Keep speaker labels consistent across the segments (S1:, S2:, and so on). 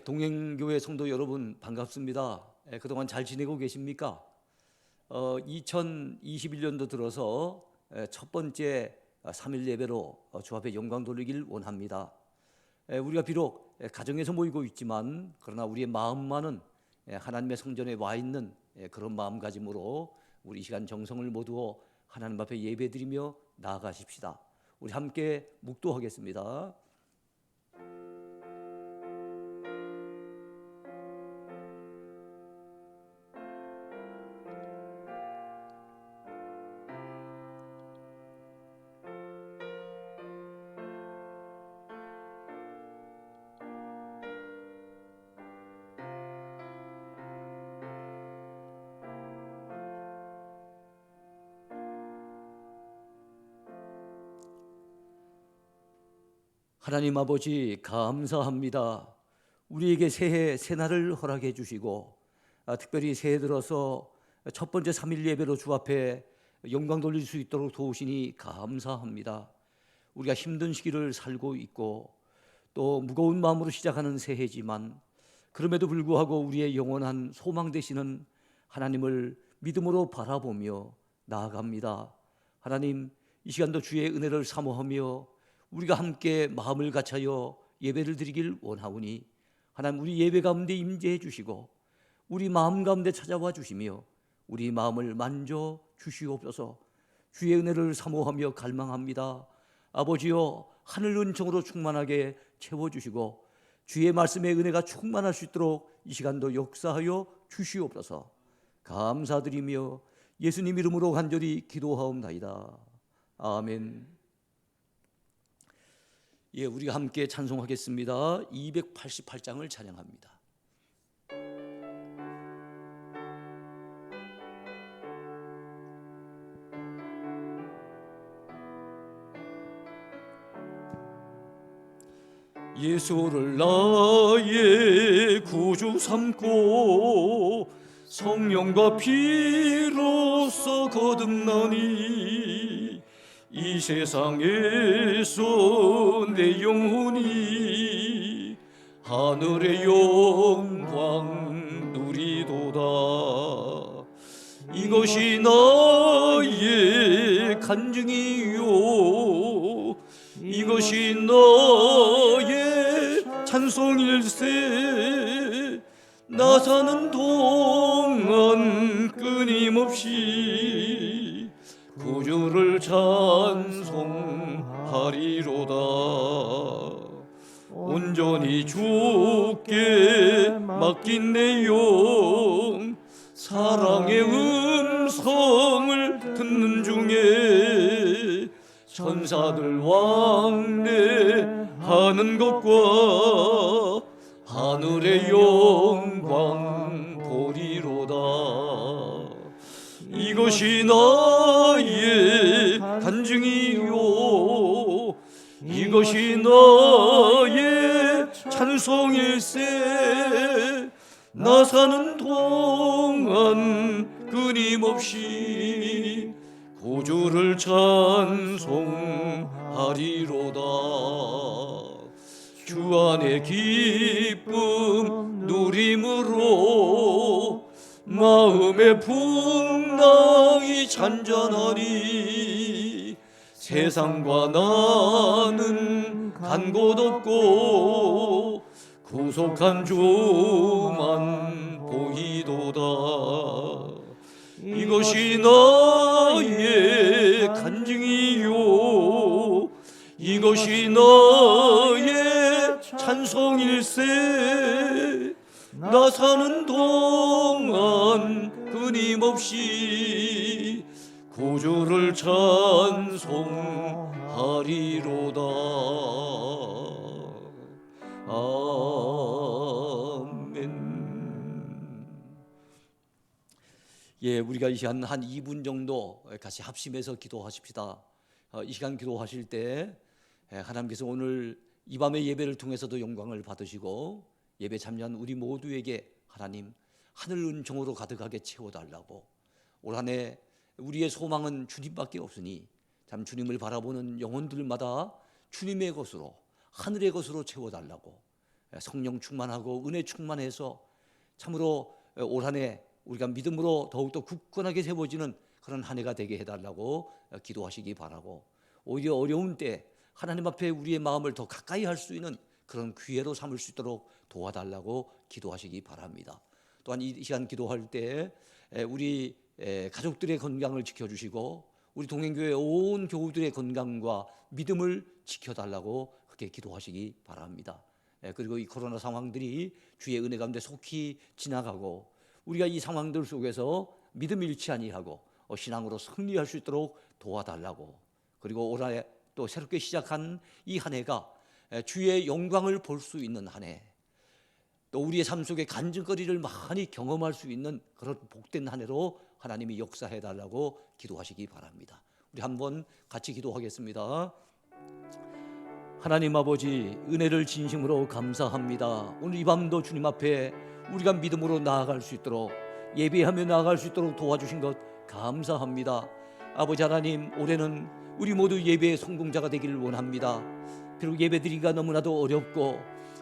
S1: 동행교회 성도 여러분 반갑습니다. 그동안 잘 지내고 계십니까? 2021년도 들어서 첫 번째 3일 예배로 주 앞에 영광 돌리길 원합니다. 우리가 비록 가정에서 모이고 있지만 그러나 우리의 마음만은 하나님의 성전에 와 있는 그런 마음가짐으로 우리 이 시간 정성을 모두어 하나님 앞에 예배드리며 나아가십시다. 우리 함께 묵도하겠습니다. 하나님 아버지 감사합니다. 우리에게 새해 새날을 허락해 주시고 특별히 새해 들어서 첫 번째 3일 예배로 주 앞에 영광 돌릴 수 있도록 도우시니 감사합니다. 우리가 힘든 시기를 살고 있고 또 무거운 마음으로 시작하는 새해지만 그럼에도 불구하고 우리의 영원한 소망 되시는 하나님을 믿음으로 바라보며 나아갑니다. 하나님, 이 시간도 주의 은혜를 사모하며 우리가 함께 마음을 같이하여 예배를 드리길 원하오니 하나님, 우리 예배 가운데 임재해 주시고 우리 마음 가운데 찾아와 주시며 우리 마음을 만져 주시옵소서. 주의 은혜를 사모하며 갈망합니다. 아버지여, 하늘 은총으로 충만하게 채워주시고 주의 말씀의 은혜가 충만할 수 있도록 이 시간도 역사하여 주시옵소서. 감사드리며 예수님 이름으로 간절히 기도하옵나이다. 아멘. 우리가 함께 찬송하겠습니다. 288장을 찬양합니다. 예수를 나의 구주 삼고 성령과 피로써 거듭나니 이 세상에서 내 영혼이 하늘의 영광 누리도다. 이것이 나의 간증이요, 이것이 나의 찬송일세. 나 사는 동안 끊임없이 구주를 찬송하리로다. 온전히 주께 맡긴 내 영, 사랑의 음성을 듣는 중에 천사들 왕래하는 것과 하늘의 영광 보리로다. 이것이 나의 간증이요, 이것이 나의 찬송일세. 나 사는 동안 끊임없이 구주를 찬송하리로다. 주 안의 기쁨 누림으로 마음의 풍랑이 잔잔하니 세상과 나는 간 곳 없고 구속한 주만 보이도다. 이것이 나의 간증이요, 이것이 나의 찬송일세. 나 사는 동안 끊임없이 구주를 찬송하리로다. 아멘. 우리가 이 시간 한 2분 정도 같이 합심해서 기도하십시다. 이 시간 기도하실 때 하나님께서 오늘 이 밤의 예배를 통해서도 영광을 받으시고 예배 참여한 우리 모두에게 하나님 하늘 은총으로 가득하게 채워달라고, 올 한 해 우리의 소망은 주님밖에 없으니 참 주님을 바라보는 영혼들마다 주님의 것으로, 하늘의 것으로 채워달라고 성령 충만하고 은혜 충만해서 참으로 올 한 해 우리가 믿음으로 더욱더 굳건하게 세워지는 그런 한 해가 되게 해달라고 기도하시기 바라고, 오히려 어려운 때 하나님 앞에 우리의 마음을 더 가까이 할 수 있는 그런 기회로 삼을 수 있도록 도와달라고 기도하시기 바랍니다. 또한 이 시간 기도할 때 우리 가족들의 건강을 지켜주시고 우리 동행교회 온 교우들의 건강과 믿음을 지켜달라고 그렇게 기도하시기 바랍니다. 그리고 이 코로나 상황들이 주의 은혜 가운데 속히 지나가고 우리가 이 상황들 속에서 믿음 잃지 아니하고 신앙으로 승리할 수 있도록 도와달라고, 그리고 올 한 해 또 새롭게 시작한 이 한 해가 주의 영광을 볼 수 있는 한 해, 또 우리의 삶 속에 간증거리를 많이 경험할 수 있는 그런 복된 한 해로 하나님이 역사해 달라고 기도하시기 바랍니다. 우리 한번 같이 기도하겠습니다. 하나님 아버지, 은혜를 진심으로 감사합니다. 오늘 이 밤도 주님 앞에 우리가 믿음으로 나아갈 수 있도록, 예배하며 나아갈 수 있도록 도와주신 것 감사합니다. 아버지 하나님, 올해는 우리 모두 예배의 성공자가 되기를 원합니다. 비록 예배드리기가 너무나도 어렵고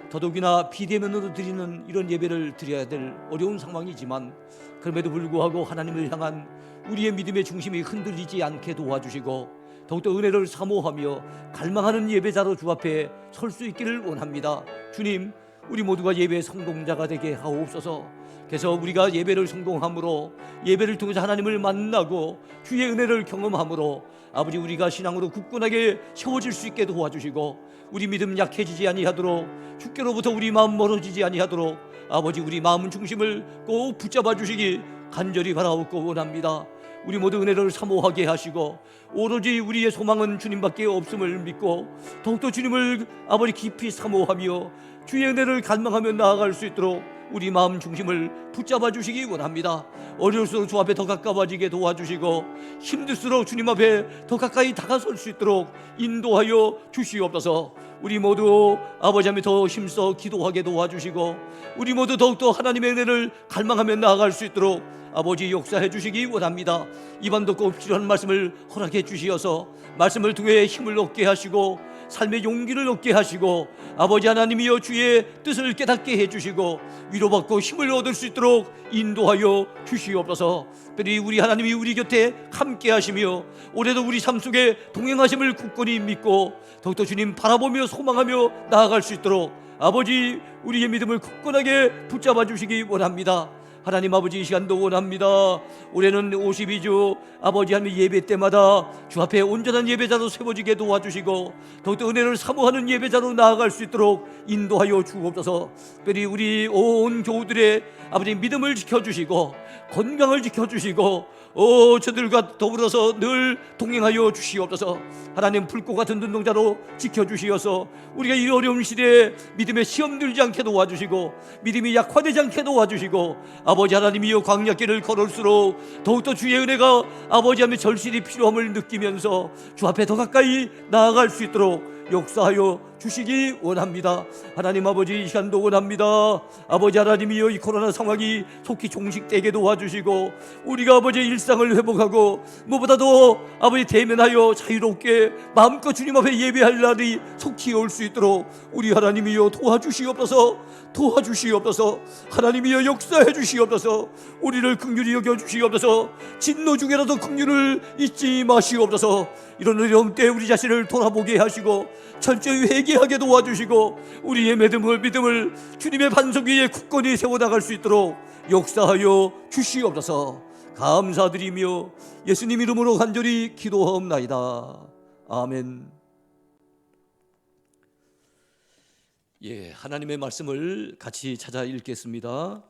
S1: 더더욱이나 비대면으로 드리는 이런 예배를 드려야 될 어려운 상황이지만, 그럼에도 불구하고 하나님을 향한 우리의 믿음의 중심이 흔들리지 않게 도와주시고 더욱더 은혜를 사모하며 갈망하는 예배자로 주 앞에 설 수 있기를 원합니다. 주님, 우리 모두가 예배의 성공자가 되게 하옵소서. 그래서 우리가 예배를 성공함으로, 예배를 통해서 하나님을 만나고 주의 은혜를 경험함으로 아버지, 우리가 신앙으로 굳건하게 세워질 수 있게 도와주시고 우리 믿음 약해지지 아니하도록, 주께로부터 우리 마음 멀어지지 아니하도록 아버지, 우리 마음 중심을 꼭 붙잡아 주시기 간절히 바라옵고 원합니다. 우리 모두 은혜를 사모하게 하시고 오로지 우리의 소망은 주님밖에 없음을 믿고 더욱더 주님을 아버지 깊이 사모하며 주의 은혜를 갈망하며 나아갈 수 있도록 우리 마음 중심을 붙잡아 주시기 원합니다. 어려울수록 주 앞에 더 가까워지게 도와주시고 힘들수록 주님 앞에 더 가까이 다가설 수 있도록 인도하여 주시옵소서. 우리 모두 아버지 하며 더 힘써 기도하게 도와주시고 우리 모두 더욱더 하나님의 은혜를 갈망하며 나아갈 수 있도록 아버지 역사해 주시기 원합니다. 이번도 꼭 필요한 말씀을 허락해 주시어서 말씀을 통해 힘을 얻게 하시고 삶의 용기를 얻게 하시고 아버지 하나님이여 주의 뜻을 깨닫게 해주시고 위로받고 힘을 얻을 수 있도록 인도하여 주시옵소서. 특별히 우리 하나님이 우리 곁에 함께 하시며 올해도 우리 삶 속에 동행하심을 굳건히 믿고 더욱더 주님 바라보며 소망하며 나아갈 수 있도록 아버지, 우리의 믿음을 굳건하게 붙잡아 주시기 원합니다. 하나님 아버지, 이 시간도 원합니다. 올해는 52주 아버지 하나님 예배 때마다 주 앞에 온전한 예배자로 세워지게 도와주시고 더욱더 은혜를 사모하는 예배자로 나아갈 수 있도록 인도하여 주옵소서. 특별히 우리 온 교우들의 아버지 믿음을 지켜주시고 건강을 지켜주시고 저들과 더불어서 늘 동행하여 주시옵소서. 하나님, 불꽃 같은 눈동자로 지켜주시어서 우리가 이 어려운 시대에 믿음의 시험 들지 않게 도와주시고 믿음이 약화되지 않게 도와주시고 아버지 하나님이여 광야길을 걸을수록 더욱더 주의 은혜가 아버지 하며 절실히 필요함을 느끼면서 주 앞에 더 가까이 나아갈 수 있도록 역사하여 주시기 원합니다. 하나님 아버지, 이 시간도 원합니다. 아버지 하나님이여 이 코로나 상황이 속히 종식되게 도와주시고 우리가 아버지의 일상을 회복하고 무엇보다도 아버지 대면하여 자유롭게 마음껏 주님 앞에 예배할 날이 속히 올 수 있도록 우리 하나님이여 도와주시옵소서. 도와주시옵소서. 하나님이여 역사해 주시옵소서. 우리를 긍휼히 여겨 주시옵소서. 진노 중에라도 긍휼을 잊지 마시옵소서. 이런 어려움 때 우리 자신을 돌아보게 하시고 철저히 회개하게 도와주시고 우리의 믿음을 주님의 반석 위에 굳건히 세워나갈 수 있도록 역사하여 주시옵소서. 감사드리며 예수님 이름으로 간절히 기도하옵나이다. 아멘. 하나님의 말씀을 같이 찾아 읽겠습니다.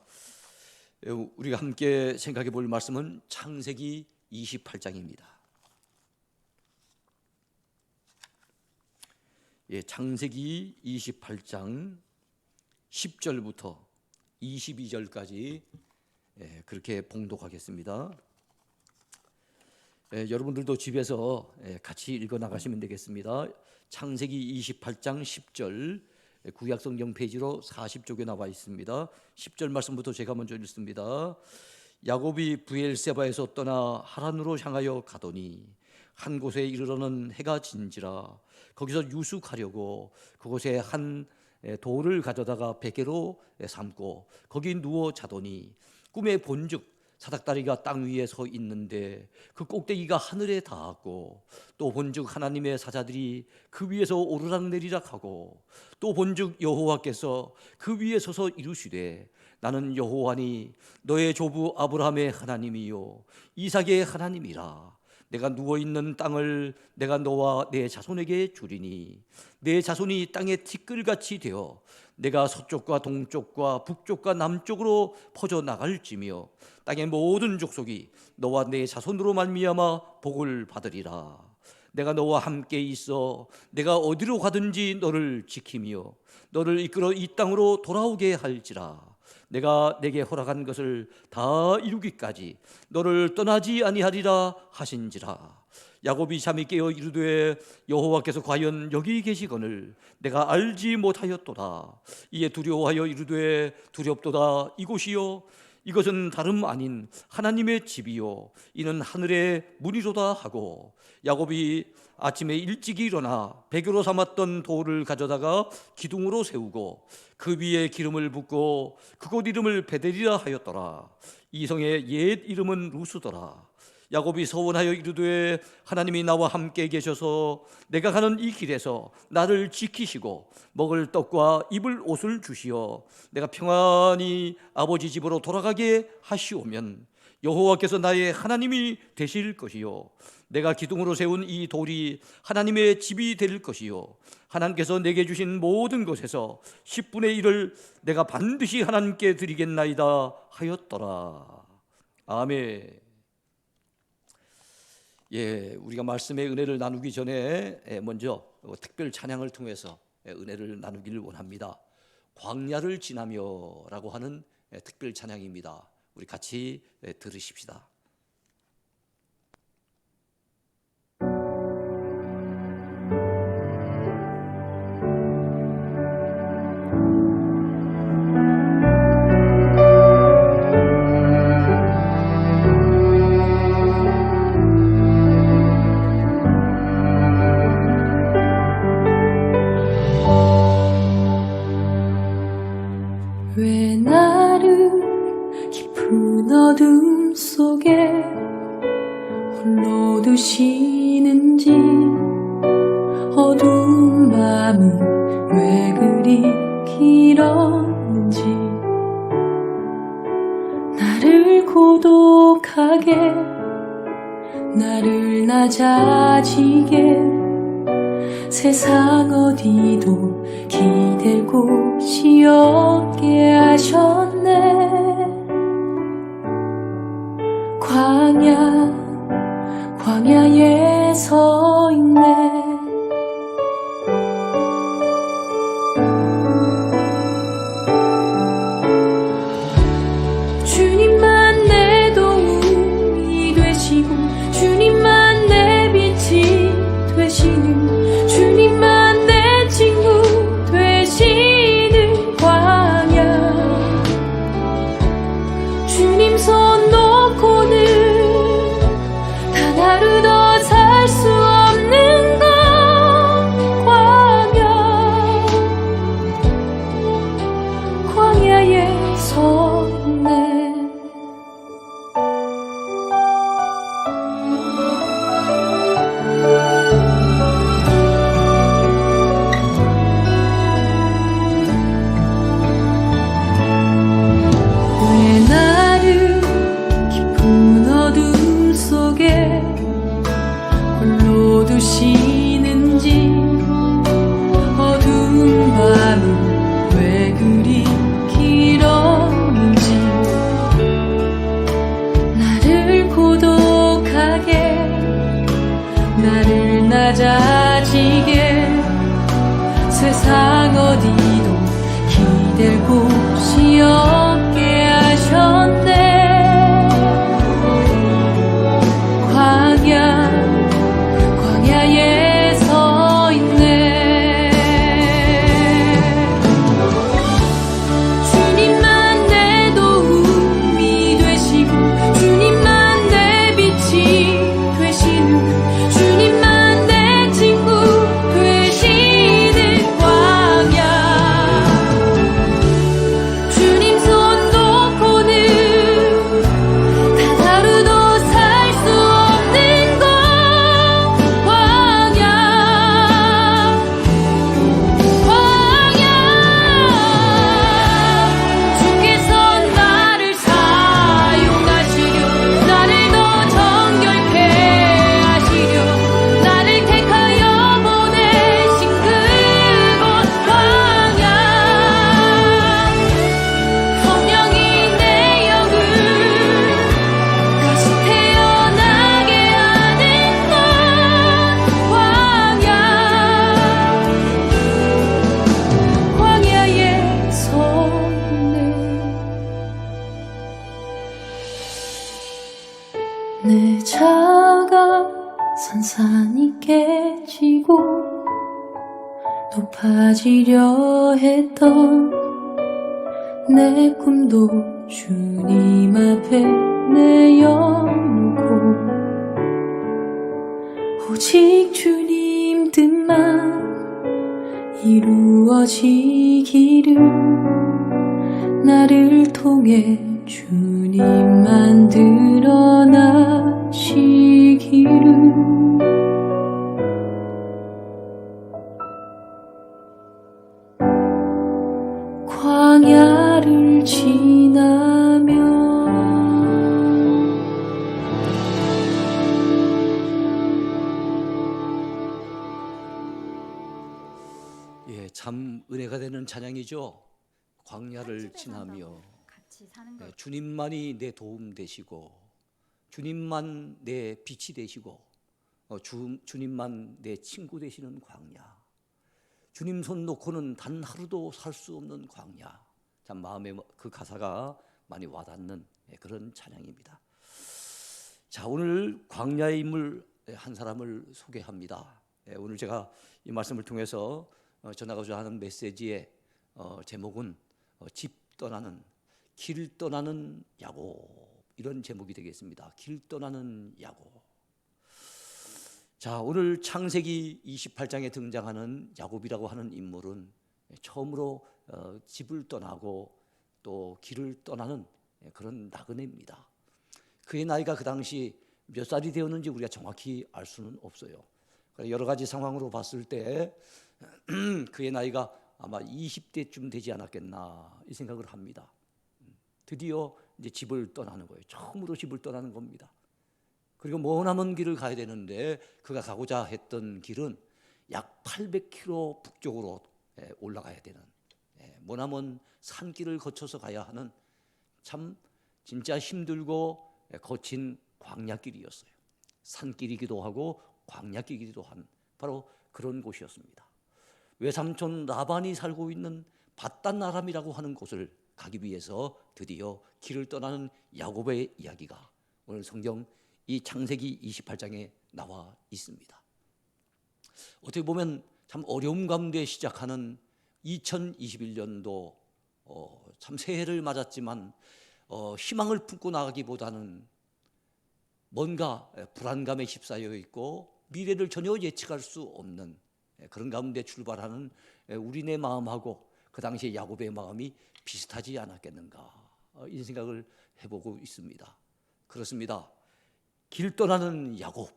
S1: 우리가 함께 생각해 볼 말씀은 창세기 28장입니다. 창세기 28장 10절부터 22절까지 그렇게 봉독하겠습니다. 여러분들도 집에서 같이 읽어 나가시면 되겠습니다. 창세기 28장 10절, 구약성경 페이지로 40쪽에 나와 있습니다. 10절 말씀부터 제가 먼저 읽습니다. 야곱이 브엘세바에서 떠나 하란으로 향하여 가더니 한 곳에 이르러는 해가 진지라 거기서 유숙하려고 그곳에 한 돌을 가져다가 베개로 삼고 거기 누워 자더니 꿈에 본즉 사닥다리가 땅 위에 서 있는데 그 꼭대기가 하늘에 닿았고, 또 본즉 하나님의 사자들이 그 위에서 오르락내리락 하고, 또 본즉 여호와께서 그 위에 서서 이루시되 나는 여호와니 너의 조부 아브라함의 하나님이요 이삭의 하나님이라. 내가 누워있는 땅을 내가 너와 내 자손에게 주리니 내 자손이 땅의 티끌같이 되어 내가 서쪽과 동쪽과 북쪽과 남쪽으로 퍼져나갈지며 땅의 모든 족속이 너와 내 자손으로 말미암아 복을 받으리라. 내가 너와 함께 있어 내가 어디로 가든지 너를 지키며 너를 이끌어 이 땅으로 돌아오게 할지라. 내가 내게 허락한 것을 다 이루기까지 너를 떠나지 아니하리라 하신지라. 야곱이 잠이 깨어 이르되 여호와께서 과연 여기 계시거늘 내가 알지 못하였도다. 이에 두려워하여 이르되 두렵도다. 이곳이요 이것은 다름 아닌 하나님의 집이요 이는 하늘의 문이로다 하고, 야곱이 아침에 일찍 일어나 베개로 삼았던 돌을 가져다가 기둥으로 세우고 그 위에 기름을 붓고 그곳 이름을 베델이라 하였더라. 이성의 옛 이름은 루스더라. 야곱이 서원하여 이르되 하나님이 나와 함께 계셔서 내가 가는 이 길에서 나를 지키시고 먹을 떡과 입을 옷을 주시어 내가 평안히 아버지 집으로 돌아가게 하시오면 여호와께서 나의 하나님이 되실 것이요 내가 기둥으로 세운 이 돌이 하나님의 집이 될 것이요 하나님께서 내게 주신 모든 것에서 10분의 1을 내가 반드시 하나님께 드리겠나이다 하였더라. 아멘. 우리가 말씀의 은혜를 나누기 전에 먼저 특별 찬양을 통해서 은혜를 나누기를 원합니다. 광야를 지나며라고 하는 특별 찬양입니다. 우리 같이 들으십시다.
S2: 왜 나를 깊은 어둠 속에 홀로 두시는지, 어두운 밤은 왜 그리 길었는지, 나를 고독하게 나를 낮아지게 세상 어디도 기댈 곳이 없게 하셨네. 광야에 서 있네. 주님만 내 도움이 되시고 주님만 내 빛이 되시는, 주님만 내 친구 되시는 광야. 주님 손 놓고는 단 하루 더 살 수 없는 것. 높아지려 했던 내 꿈도 주님 앞에 내어놓고 오직 주님 뜻만 이루어지기를 나를 통해 주님만 드러나시기를 광야를 지나며
S1: 예, 참 은혜가 되는 찬양이죠. 광야를 지나며
S3: 같이 사는 거.
S1: 주님만이 내 도움 되시고 주님만 내 빛이 되시고 주님만 내 친구 되시는 광야. 주님 손 놓고는 단 하루도 살 수 없는 광야. 참 마음에 그 가사가 많이 와닿는 그런 찬양입니다. 자, 오늘 광야의 인물 한 사람을 소개합니다. 오늘 제가 이 말씀을 통해서 전하고자 하는 메시지의 제목은 집 떠나는, 길 떠나는 야곱, 이런 제목이 되겠습니다. 길 떠나는 야곱. 자, 오늘 창세기 28장에 등장하는 야곱이라고 하는 인물은 처음으로 집을 떠나고 또 길을 떠나는 그런 나그네입니다. 그의 나이가 그 당시 몇 살이 되었는지 우리가 정확히 알 수는 없어요. 여러 가지 상황으로 봤을 때 그의 나이가 아마 20대쯤 되지 않았겠나 이 생각을 합니다. 드디어 이제 집을 떠나는 거예요. 처음으로 집을 떠나는 겁니다. 그리고 머나먼 길을 가야 되는데 그가 가고자 했던 길은 약 800km 북쪽으로 올라가야 되는 머나먼 산길을 거쳐서 가야 하는 참 진짜 힘들고 거친 광야길이었어요. 산길이기도 하고 광야길이기도 한 바로 그런 곳이었습니다. 외삼촌 라반이 살고 있는 밧단 아람이라고 하는 곳을 가기 위해서 드디어 길을 떠나는 야곱의 이야기가 오늘 성경 이 창세기 28장에 나와 있습니다. 어떻게 보면 참 어려움 가운데 시작하는 2021년도 참 새해를 맞았지만 희망을 품고 나가기보다는 뭔가 불안감에 휩싸여 있고 미래를 전혀 예측할 수 없는 그런 가운데 출발하는 우리네 마음하고 그 당시에 야곱의 마음이 비슷하지 않았겠는가 이 생각을 해보고 있습니다. 그렇습니다. 길 떠나는 야곱,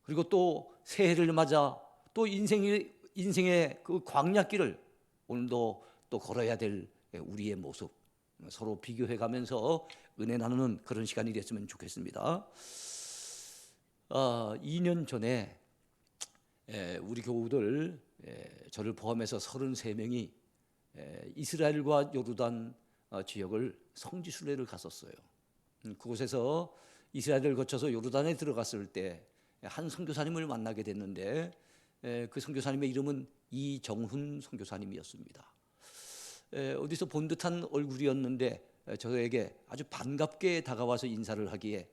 S1: 그리고 또 새해를 맞아 또 인생의 그 광야길을 오늘도 또 걸어야 될 우리의 모습 서로 비교해가면서 은혜 나누는 그런 시간이 됐으면 좋겠습니다. 2년 전에 우리 교우들 저를 포함해서 33명이 이스라엘과 요르단 지역을 성지순례를 갔었어요. 그곳에서 이스라엘을 거쳐서 요르단에 들어갔을 때 한 선교사님을 만나게 됐는데 그 선교사님의 이름은 이정훈 선교사님이었습니다. 어디서 본 듯한 얼굴이었는데 저에게 아주 반갑게 다가와서 인사를 하기에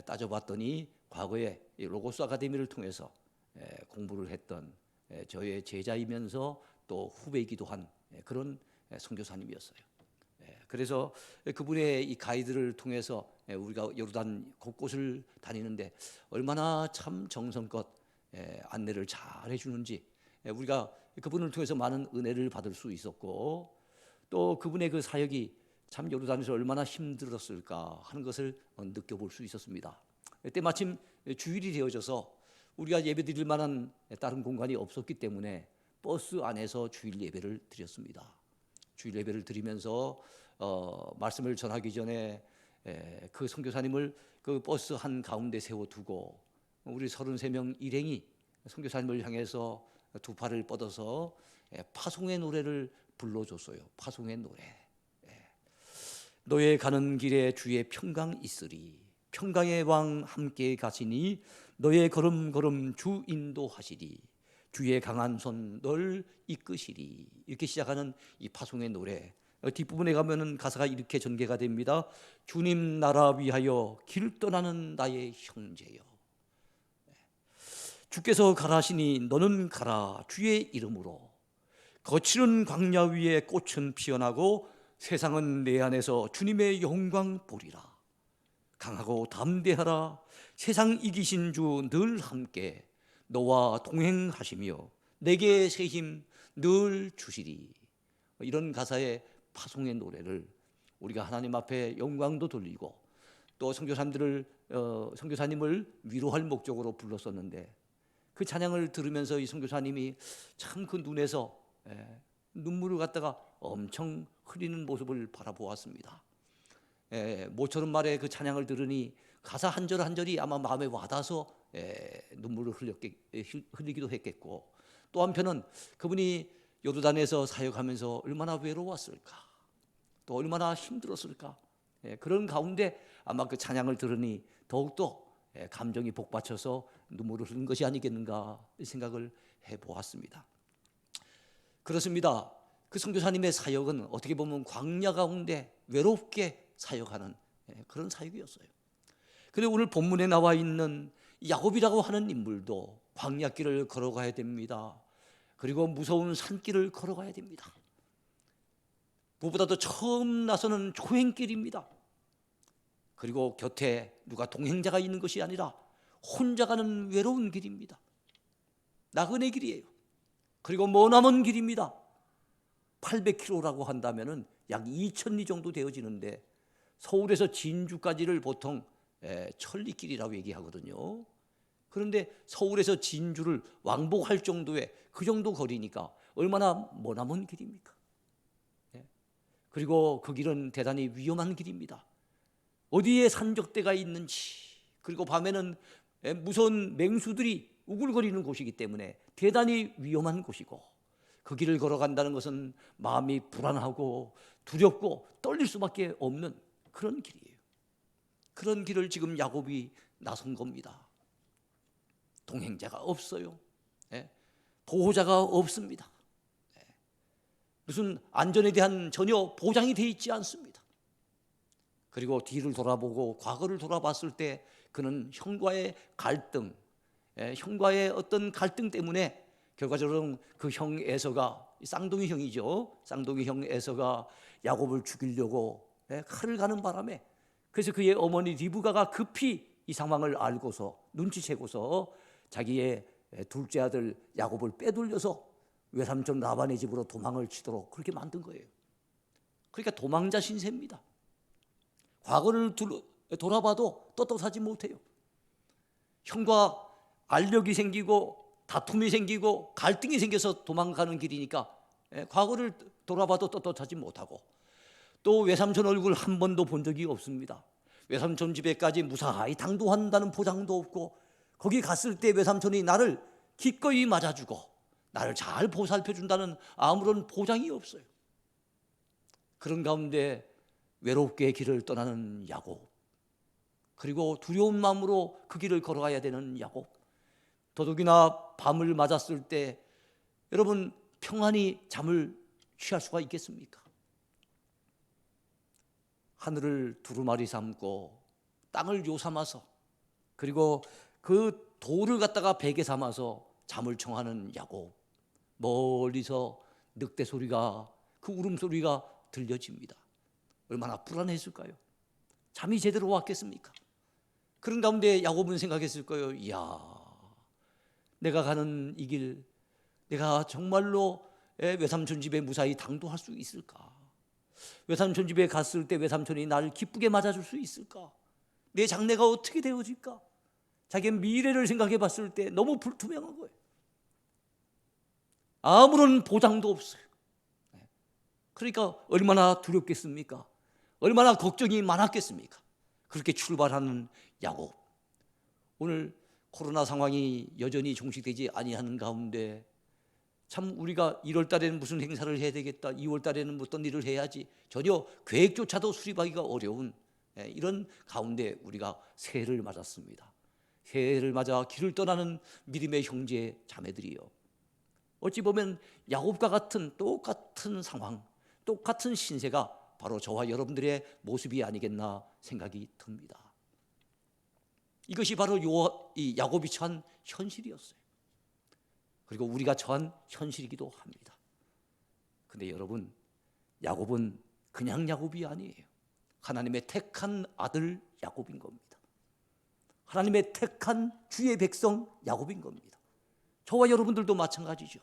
S1: 따져봤더니 과거에 로고스 아카데미를 통해서 공부를 했던 저의 제자이면서 또 후배이기도 한 그런 선교사님이었어요. 그래서 그분의 이 가이드를 통해서 우리가 요르단 곳곳을 다니는데 얼마나 참 정성껏 안내를 잘 해주는지 우리가 그분을 통해서 많은 은혜를 받을 수 있었고 또 그분의 그 사역이 참 요르단에서 얼마나 힘들었을까 하는 것을 느껴볼 수 있었습니다. 그때 마침 주일이 되어져서 우리가 예배드릴 만한 다른 공간이 없었기 때문에 버스 안에서 주일 예배를 드렸습니다. 주일 예배를 드리면서 말씀을 전하기 전에 그 선교사님을 그 버스 한 가운데 세워두고 우리 33명 일행이 선교사님을 향해서 두 팔을 뻗어서 파송의 노래를 불러줬어요. 파송의 노래. 너의 가는 길에 주의 평강 있으리. 평강의 왕 함께 가시니 너의 걸음걸음 주 인도하시리. 주의 강한 손 널 이끄시리. 이렇게 시작하는 이 파송의 노래. 뒷부분에 가면은 가사가 이렇게 전개가 됩니다. 주님 나라 위하여 길 떠나는 나의 형제여. 주께서 가라시니 너는 가라 주의 이름으로. 거칠은 광야 위에 꽃은 피어나고 세상은 내 안에서 주님의 영광 보리라. 강하고 담대하라. 세상 이기신 주 늘 함께 너와 동행하시며 내게 새 힘 늘 주시리. 이런 가사의 파송의 노래를 우리가 하나님 앞에 영광도 돌리고 또 선교사님을 위로할 목적으로 불렀었는데, 그 찬양을 들으면서 이 선교사님이 참 그 눈에서 눈물을 갖다가 엄청 흐리는 모습을 바라보았습니다. 모처럼 말에 그 찬양을 들으니 가사 한 절 한 절이 아마 마음에 와닿아서 눈물을 흘리기도 했겠고, 또 한편은 그분이 요르단에서 사역하면서 얼마나 외로웠을까, 또 얼마나 힘들었을까, 그런 가운데 아마 그 찬양을 들으니 더욱더 감정이 복받쳐서 눈물을 흘린 것이 아니겠는가 생각을 해보았습니다. 그렇습니다. 그 선교사님의 사역은 어떻게 보면 광야 가운데 외롭게 사역하는 그런 사역이었어요. 그런데 오늘 본문에 나와 있는 야곱이라고 하는 인물도 광야길을 걸어가야 됩니다. 그리고 무서운 산길을 걸어가야 됩니다. 무엇보다도 처음 나서는 초행길입니다. 그리고 곁에 누가 동행자가 있는 것이 아니라 혼자 가는 외로운 길입니다. 나그네 길이에요. 그리고 머나먼 길입니다. 800km라고 한다면 약 2,000리 정도 되어지는데, 서울에서 진주까지를 보통 천리길이라고 얘기하거든요. 그런데 서울에서 진주를 왕복할 정도의 그 정도 거리니까 얼마나 머나먼 길입니까? 그리고 그 길은 대단히 위험한 길입니다. 어디에 산적대가 있는지, 그리고 밤에는 무서운 맹수들이 우글거리는 곳이기 때문에 대단히 위험한 곳이고, 그 길을 걸어간다는 것은 마음이 불안하고 두렵고 떨릴 수밖에 없는 그런 길이에요. 그런 길을 지금 야곱이 나선 겁니다. 동행자가 없어요. 보호자가 없습니다. 무슨 안전에 대한 전혀 보장이 되어 있지 않습니다. 그리고 뒤를 돌아보고 과거를 돌아봤을 때 그는 형과의 갈등, 형과의 어떤 갈등 때문에 결과적으로 그 형 에서가, 쌍둥이 형이죠, 쌍둥이 형 에서가 야곱을 죽이려고 칼을 가는 바람에, 그래서 그의 어머니 리브가가 급히 이 상황을 알고서 눈치채고서 자기의 둘째 아들 야곱을 빼돌려서 외삼촌 라반의 집으로 도망을 치도록 그렇게 만든 거예요. 그러니까 도망자 신세입니다. 과거를 돌아봐도 떳떳하지 못해요. 형과 알력이 생기고 다툼이 생기고 갈등이 생겨서 도망가는 길이니까 과거를 돌아봐도 떳떳하지 못하고, 또 외삼촌 얼굴 한 번도 본 적이 없습니다. 외삼촌 집에까지 무사히 당도한다는 보장도 없고, 거기 갔을 때 외삼촌이 나를 기꺼이 맞아주고 나를 잘 보살펴준다는 아무런 보장이 없어요. 그런 가운데 외롭게 길을 떠나는 야곱, 그리고 두려운 마음으로 그 길을 걸어가야 되는 야곱, 더더욱이나 밤을 맞았을 때 여러분 평안히 잠을 취할 수가 있겠습니까? 하늘을 두루마리 삼고 땅을 요 삼아서, 그리고 그 돌을 갖다가 베개 삼아서 잠을 청하는 야곱, 멀리서 늑대 소리가, 그 울음소리가 들려집니다. 얼마나 불안했을까요? 잠이 제대로 왔겠습니까? 그런 가운데 야곱은 생각했을 거예요. 이야, 내가 가는 이 길, 내가 정말로 외삼촌 집에 무사히 당도할 수 있을까? 외삼촌 집에 갔을 때 외삼촌이 나를 기쁘게 맞아줄 수 있을까? 내 장래가 어떻게 되어질까? 자기의 미래를 생각해 봤을 때 너무 불투명한 거예요. 아무런 보장도 없어요. 그러니까 얼마나 두렵겠습니까? 얼마나 걱정이 많았겠습니까? 그렇게 출발하는 야곱, 오늘 코로나 상황이 여전히 종식되지 아니하는 가운데 참 우리가 1월 달에는 무슨 행사를 해야 되겠다, 2월 달에는 어떤 일을 해야지, 전혀 계획조차도 수립하기가 어려운 이런 가운데 우리가 새해를 맞았습니다. 새해를 맞아 길을 떠나는 믿음의 형제 자매들이요, 어찌 보면 야곱과 같은 똑같은 상황, 똑같은 신세가 바로 저와 여러분들의 모습이 아니겠나 생각이 듭니다. 이것이 바로 이 야곱이 처한 현실이었어요. 그리고 우리가 처한 현실이기도 합니다. 근데 여러분, 야곱은 그냥 야곱이 아니에요. 하나님의 택한 아들 야곱인 겁니다. 하나님의 택한 주의 백성 야곱인 겁니다. 저와 여러분들도 마찬가지죠.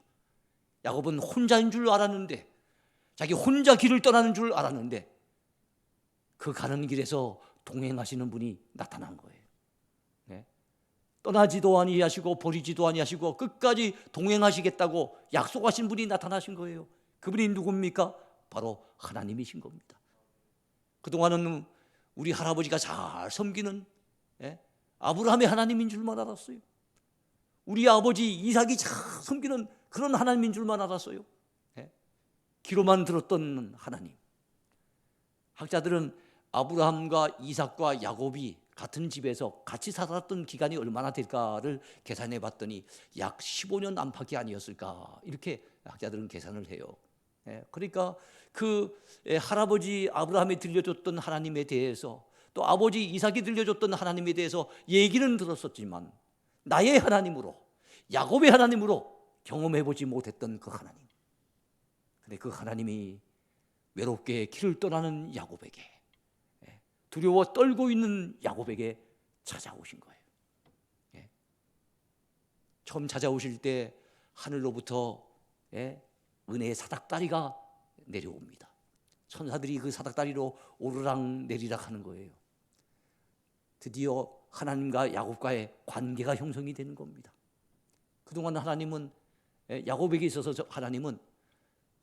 S1: 야곱은 혼자인 줄 알았는데, 자기 혼자 길을 떠나는 줄 알았는데, 그 가는 길에서 동행하시는 분이 나타난 거예요. 네? 떠나지도 아니하시고 버리지도 아니하시고 끝까지 동행하시겠다고 약속하신 분이 나타나신 거예요. 그분이 누굽니까? 바로 하나님이신 겁니다. 그동안은 우리 할아버지가 잘 섬기는 아브라함의 하나님인 줄만 알았어요. 우리 아버지 이삭이 잘 섬기는 그런 하나님인 줄만 알았어요. 귀로만 들었던 하나님. 학자들은 아브라함과 이삭과 야곱이 같은 집에서 같이 살았던 기간이 얼마나 될까를 계산해 봤더니 약 15년 안팎이 아니었을까, 이렇게 학자들은 계산을 해요. 그러니까 그 할아버지 아브라함이 들려줬던 하나님에 대해서, 또 아버지 이삭이 들려줬던 하나님에 대해서 얘기는 들었었지만 나의 하나님으로, 야곱의 하나님으로 경험해보지 못했던 그 하나님. 근데 그 하나님이 외롭게 길을 떠나는 야곱에게, 두려워 떨고 있는 야곱에게 찾아오신 거예요. 처음 찾아오실 때 하늘로부터 은혜의 사닥다리가 내려옵니다. 천사들이 그 사닥다리로 오르락 내리락 하는 거예요. 드디어 하나님과 야곱과의 관계가 형성이 되는 겁니다. 그동안 하나님은, 야곱에게 있어서 하나님은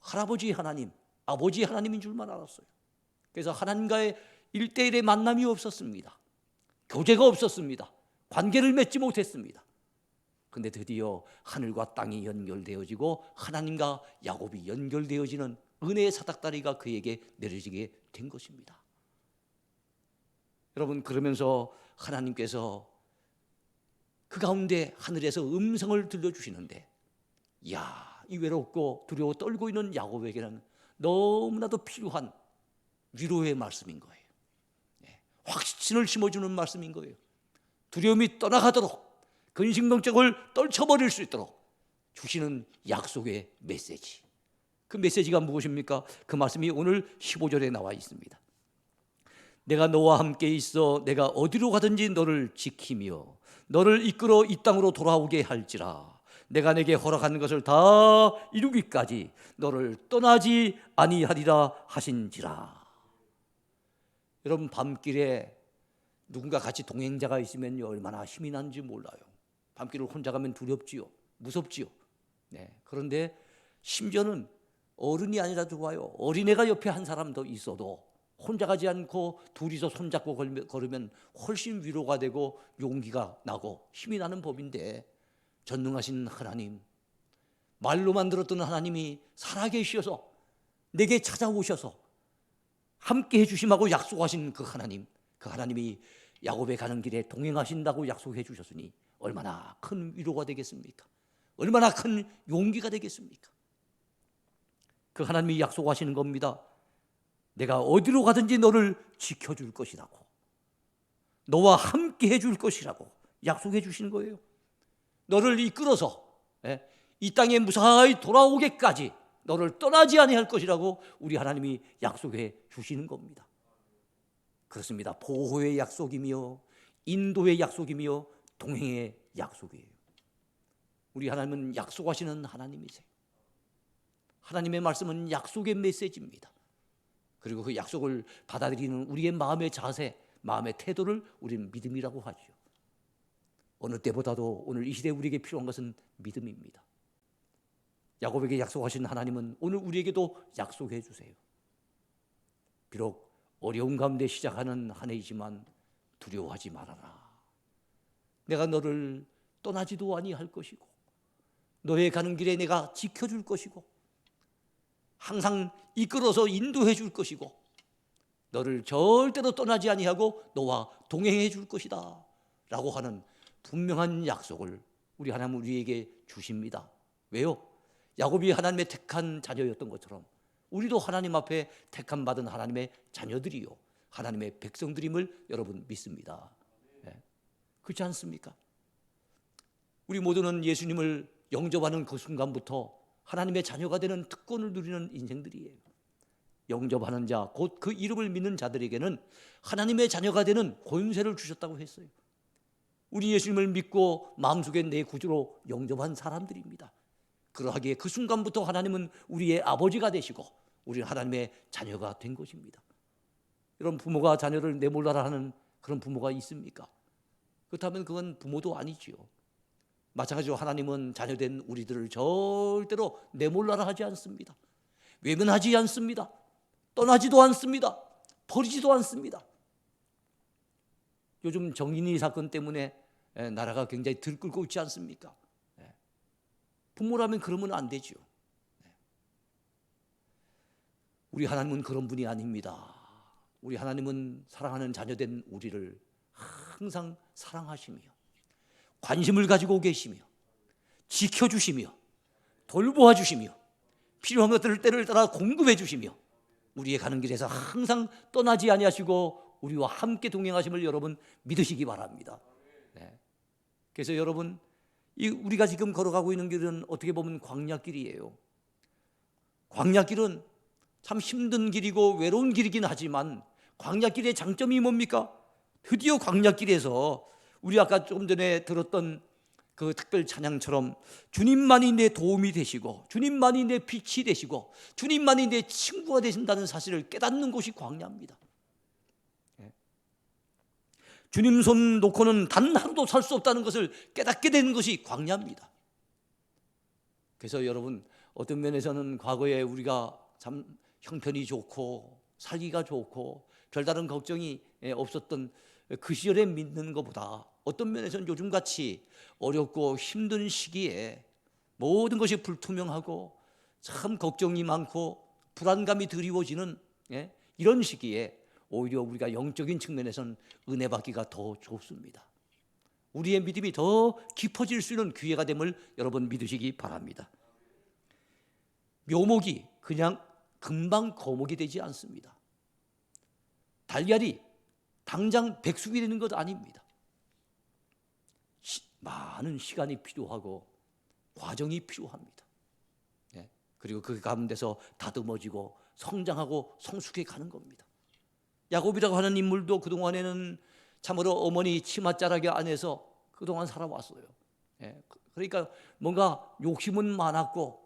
S1: 할아버지 하나님, 아버지 하나님인 줄만 알았어요. 그래서 하나님과의 1대1의 만남이 없었습니다. 교제가 없었습니다. 관계를 맺지 못했습니다. 근데 드디어 하늘과 땅이 연결되어지고 하나님과 야곱이 연결되어지는 은혜의 사닥다리가 그에게 내려지게 된 것입니다. 여러분, 그러면서 하나님께서 그 가운데 하늘에서 음성을 들려주시는데, 이야, 이 외롭고 두려워 떨고 있는 야곱에게는 너무나도 필요한 위로의 말씀인 거예요. 확신을 심어주는 말씀인 거예요. 두려움이 떠나가도록, 근심걱정을 떨쳐버릴 수 있도록 주시는 약속의 메시지. 그 메시지가 무엇입니까? 그 말씀이 오늘 15절에 나와 있습니다. 내가 너와 함께 있어 내가 어디로 가든지 너를 지키며 너를 이끌어 이 땅으로 돌아오게 할지라. 내가 내게 허락한 것을 다 이루기까지 너를 떠나지 아니하리라 하신지라. 여러분, 밤길에 누군가 같이 동행자가 있으면 얼마나 힘이 나는지 몰라요. 밤길을 혼자 가면 두렵지요, 무섭지요. 그런데 심지어는 어른이 아니라 좋아요. 어린애가 옆에 한 사람 더 있어도 혼자 가지 않고 둘이서 손잡고 걸으면 훨씬 위로가 되고 용기가 나고 힘이 나는 법인데, 전능하신 하나님, 말로만 들었던 하나님이 살아계셔서 내게 찾아오셔서 함께 해주심하고 약속하신 그 하나님, 그 하나님이 야곱에 가는 길에 동행하신다고 약속해 주셨으니 얼마나 큰 위로가 되겠습니까? 얼마나 큰 용기가 되겠습니까? 그 하나님이 약속하시는 겁니다. 내가 어디로 가든지 너를 지켜줄 것이라고, 너와 함께 해줄 것이라고 약속해 주시는 거예요. 너를 이끌어서 이 땅에 무사히 돌아오게까지 너를 떠나지 아니할 것이라고 우리 하나님이 약속해 주시는 겁니다. 그렇습니다. 보호의 약속이며 인도의 약속이며 동행의 약속이에요. 우리 하나님은 약속하시는 하나님이세요. 하나님의 말씀은 약속의 메시지입니다. 그리고 그 약속을 받아들이는 우리의 마음의 자세, 마음의 태도를 우리는 믿음이라고 하죠. 어느 때보다도 오늘 이 시대에 우리에게 필요한 것은 믿음입니다. 야곱에게 약속하신 하나님은 오늘 우리에게도 약속해 주세요. 비록 어려운 가운데 시작하는 한 해이지만 두려워하지 말아라. 내가 너를 떠나지도 아니할 것이고 너의 가는 길에 내가 지켜줄 것이고 항상 이끌어서 인도해 줄 것이고 너를 절대로 떠나지 아니하고 너와 동행해 줄 것이다 라고 하는 분명한 약속을 우리 하나님 우리에게 주십니다. 왜요? 야곱이 하나님의 택한 자녀였던 것처럼 우리도 하나님 앞에 택함 받은 하나님의 자녀들이요, 하나님의 백성들임을 여러분 믿습니다. 그렇지 않습니까? 우리 모두는 예수님을 영접하는 그 순간부터 하나님의 자녀가 되는 특권을 누리는 인생들이에요. 영접하는 자, 곧 그 이름을 믿는 자들에게는 하나님의 자녀가 되는 권세를 주셨다고 했어요. 우리 예수님을 믿고 마음속에 내 구주로 영접한 사람들입니다. 그러하기에 그 순간부터 하나님은 우리의 아버지가 되시고 우리는 하나님의 자녀가 된 것입니다. 이런 부모가 자녀를 내몰라라 하는 그런 부모가 있습니까? 그렇다면 그건 부모도 아니지요. 마찬가지로 하나님은 자녀된 우리들을 절대로 내몰라라 하지 않습니다. 외면하지 않습니다. 떠나지도 않습니다. 버리지도 않습니다. 요즘 정인이 사건 때문에 나라가 굉장히 들끓고 있지 않습니까? 부모라면 그러면 안 되죠. 우리 하나님은 그런 분이 아닙니다. 우리 하나님은 사랑하는 자녀된 우리를 항상 사랑하시며 관심을 가지고 계시며 지켜주시며 돌보아 주시며 필요한 것들을 때를 따라 공급해 주시며 우리의 가는 길에서 항상 떠나지 아니하시고 우리와 함께 동행하심을 여러분 믿으시기 바랍니다. 그래서 여러분, 우리가 지금 걸어가고 있는 길은 어떻게 보면 광야길이에요. 광야길은 참 힘든 길이고 외로운 길이긴 하지만 광야길의 장점이 뭡니까? 드디어 광야길에서 우리 아까 조금 전에 들었던 그 특별 찬양처럼 주님만이 내 도움이 되시고 주님만이 내 빛이 되시고 주님만이 내 친구가 되신다는 사실을 깨닫는 곳이 광야입니다. 주님 손 놓고는 단 하루도 살 수 없다는 것을 깨닫게 되는 것이 광야입니다. 그래서 여러분, 어떤 면에서는 과거에 우리가 참 형편이 좋고 살기가 좋고 별다른 걱정이 없었던 그 시절에 믿는 것보다 어떤 면에서는 요즘같이 어렵고 힘든 시기에 모든 것이 불투명하고 참 걱정이 많고 불안감이 드리워지는 이런 시기에 오히려 우리가 영적인 측면에서는 은혜 받기가 더 좋습니다. 우리의 믿음이 더 깊어질 수 있는 기회가 됨을 여러분 믿으시기 바랍니다. 묘목이 그냥 금방 거목이 되지 않습니다. 달걀이 당장 백숙이 되는 것 아닙니다. 많은 시간이 필요하고 과정이 필요합니다. 그리고 그 가운데서 다듬어지고 성장하고 성숙해 가는 겁니다. 야곱이라고 하는 인물도 그동안에는 참으로 어머니 치맛자락에 안에서 그동안 살아왔어요. 그러니까 뭔가 욕심은 많았고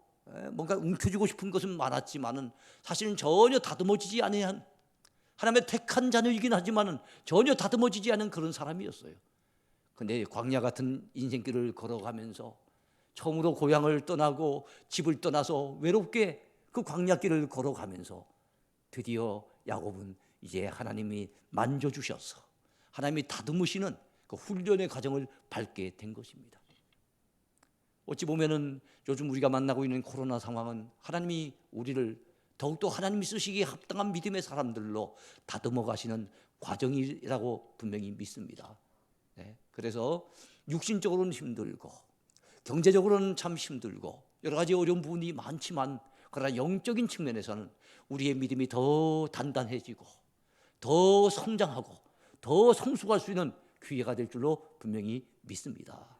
S1: 뭔가 움켜쥐고 싶은 것은 많았지만은 사실은 전혀 다듬어지지 아니한 하나님의 택한 자녀이긴 하지만은 전혀 다듬어지지 않은 그런 사람이었어요. 그런데 광야 같은 인생길을 걸어가면서 처음으로 고향을 떠나고 집을 떠나서 외롭게 그 광야길을 걸어가면서 드디어 야곱은 이제 하나님이 만져주셔서 하나님이 다듬으시는 그 훈련의 과정을 밟게 된 것입니다. 어찌 보면은 요즘 우리가 만나고 있는 코로나 상황은 하나님이 우리를 더욱더 하나님이 쓰시기에 합당한 믿음의 사람들로 다듬어 가시는 과정이라고 분명히 믿습니다. 그래서 육신적으로는 힘들고 경제적으로는 참 힘들고 여러 가지 어려운 부분이 많지만 그러나 영적인 측면에서는 우리의 믿음이 더 단단해지고 더 성장하고 더 성숙할 수 있는 기회가 될 줄로 분명히 믿습니다.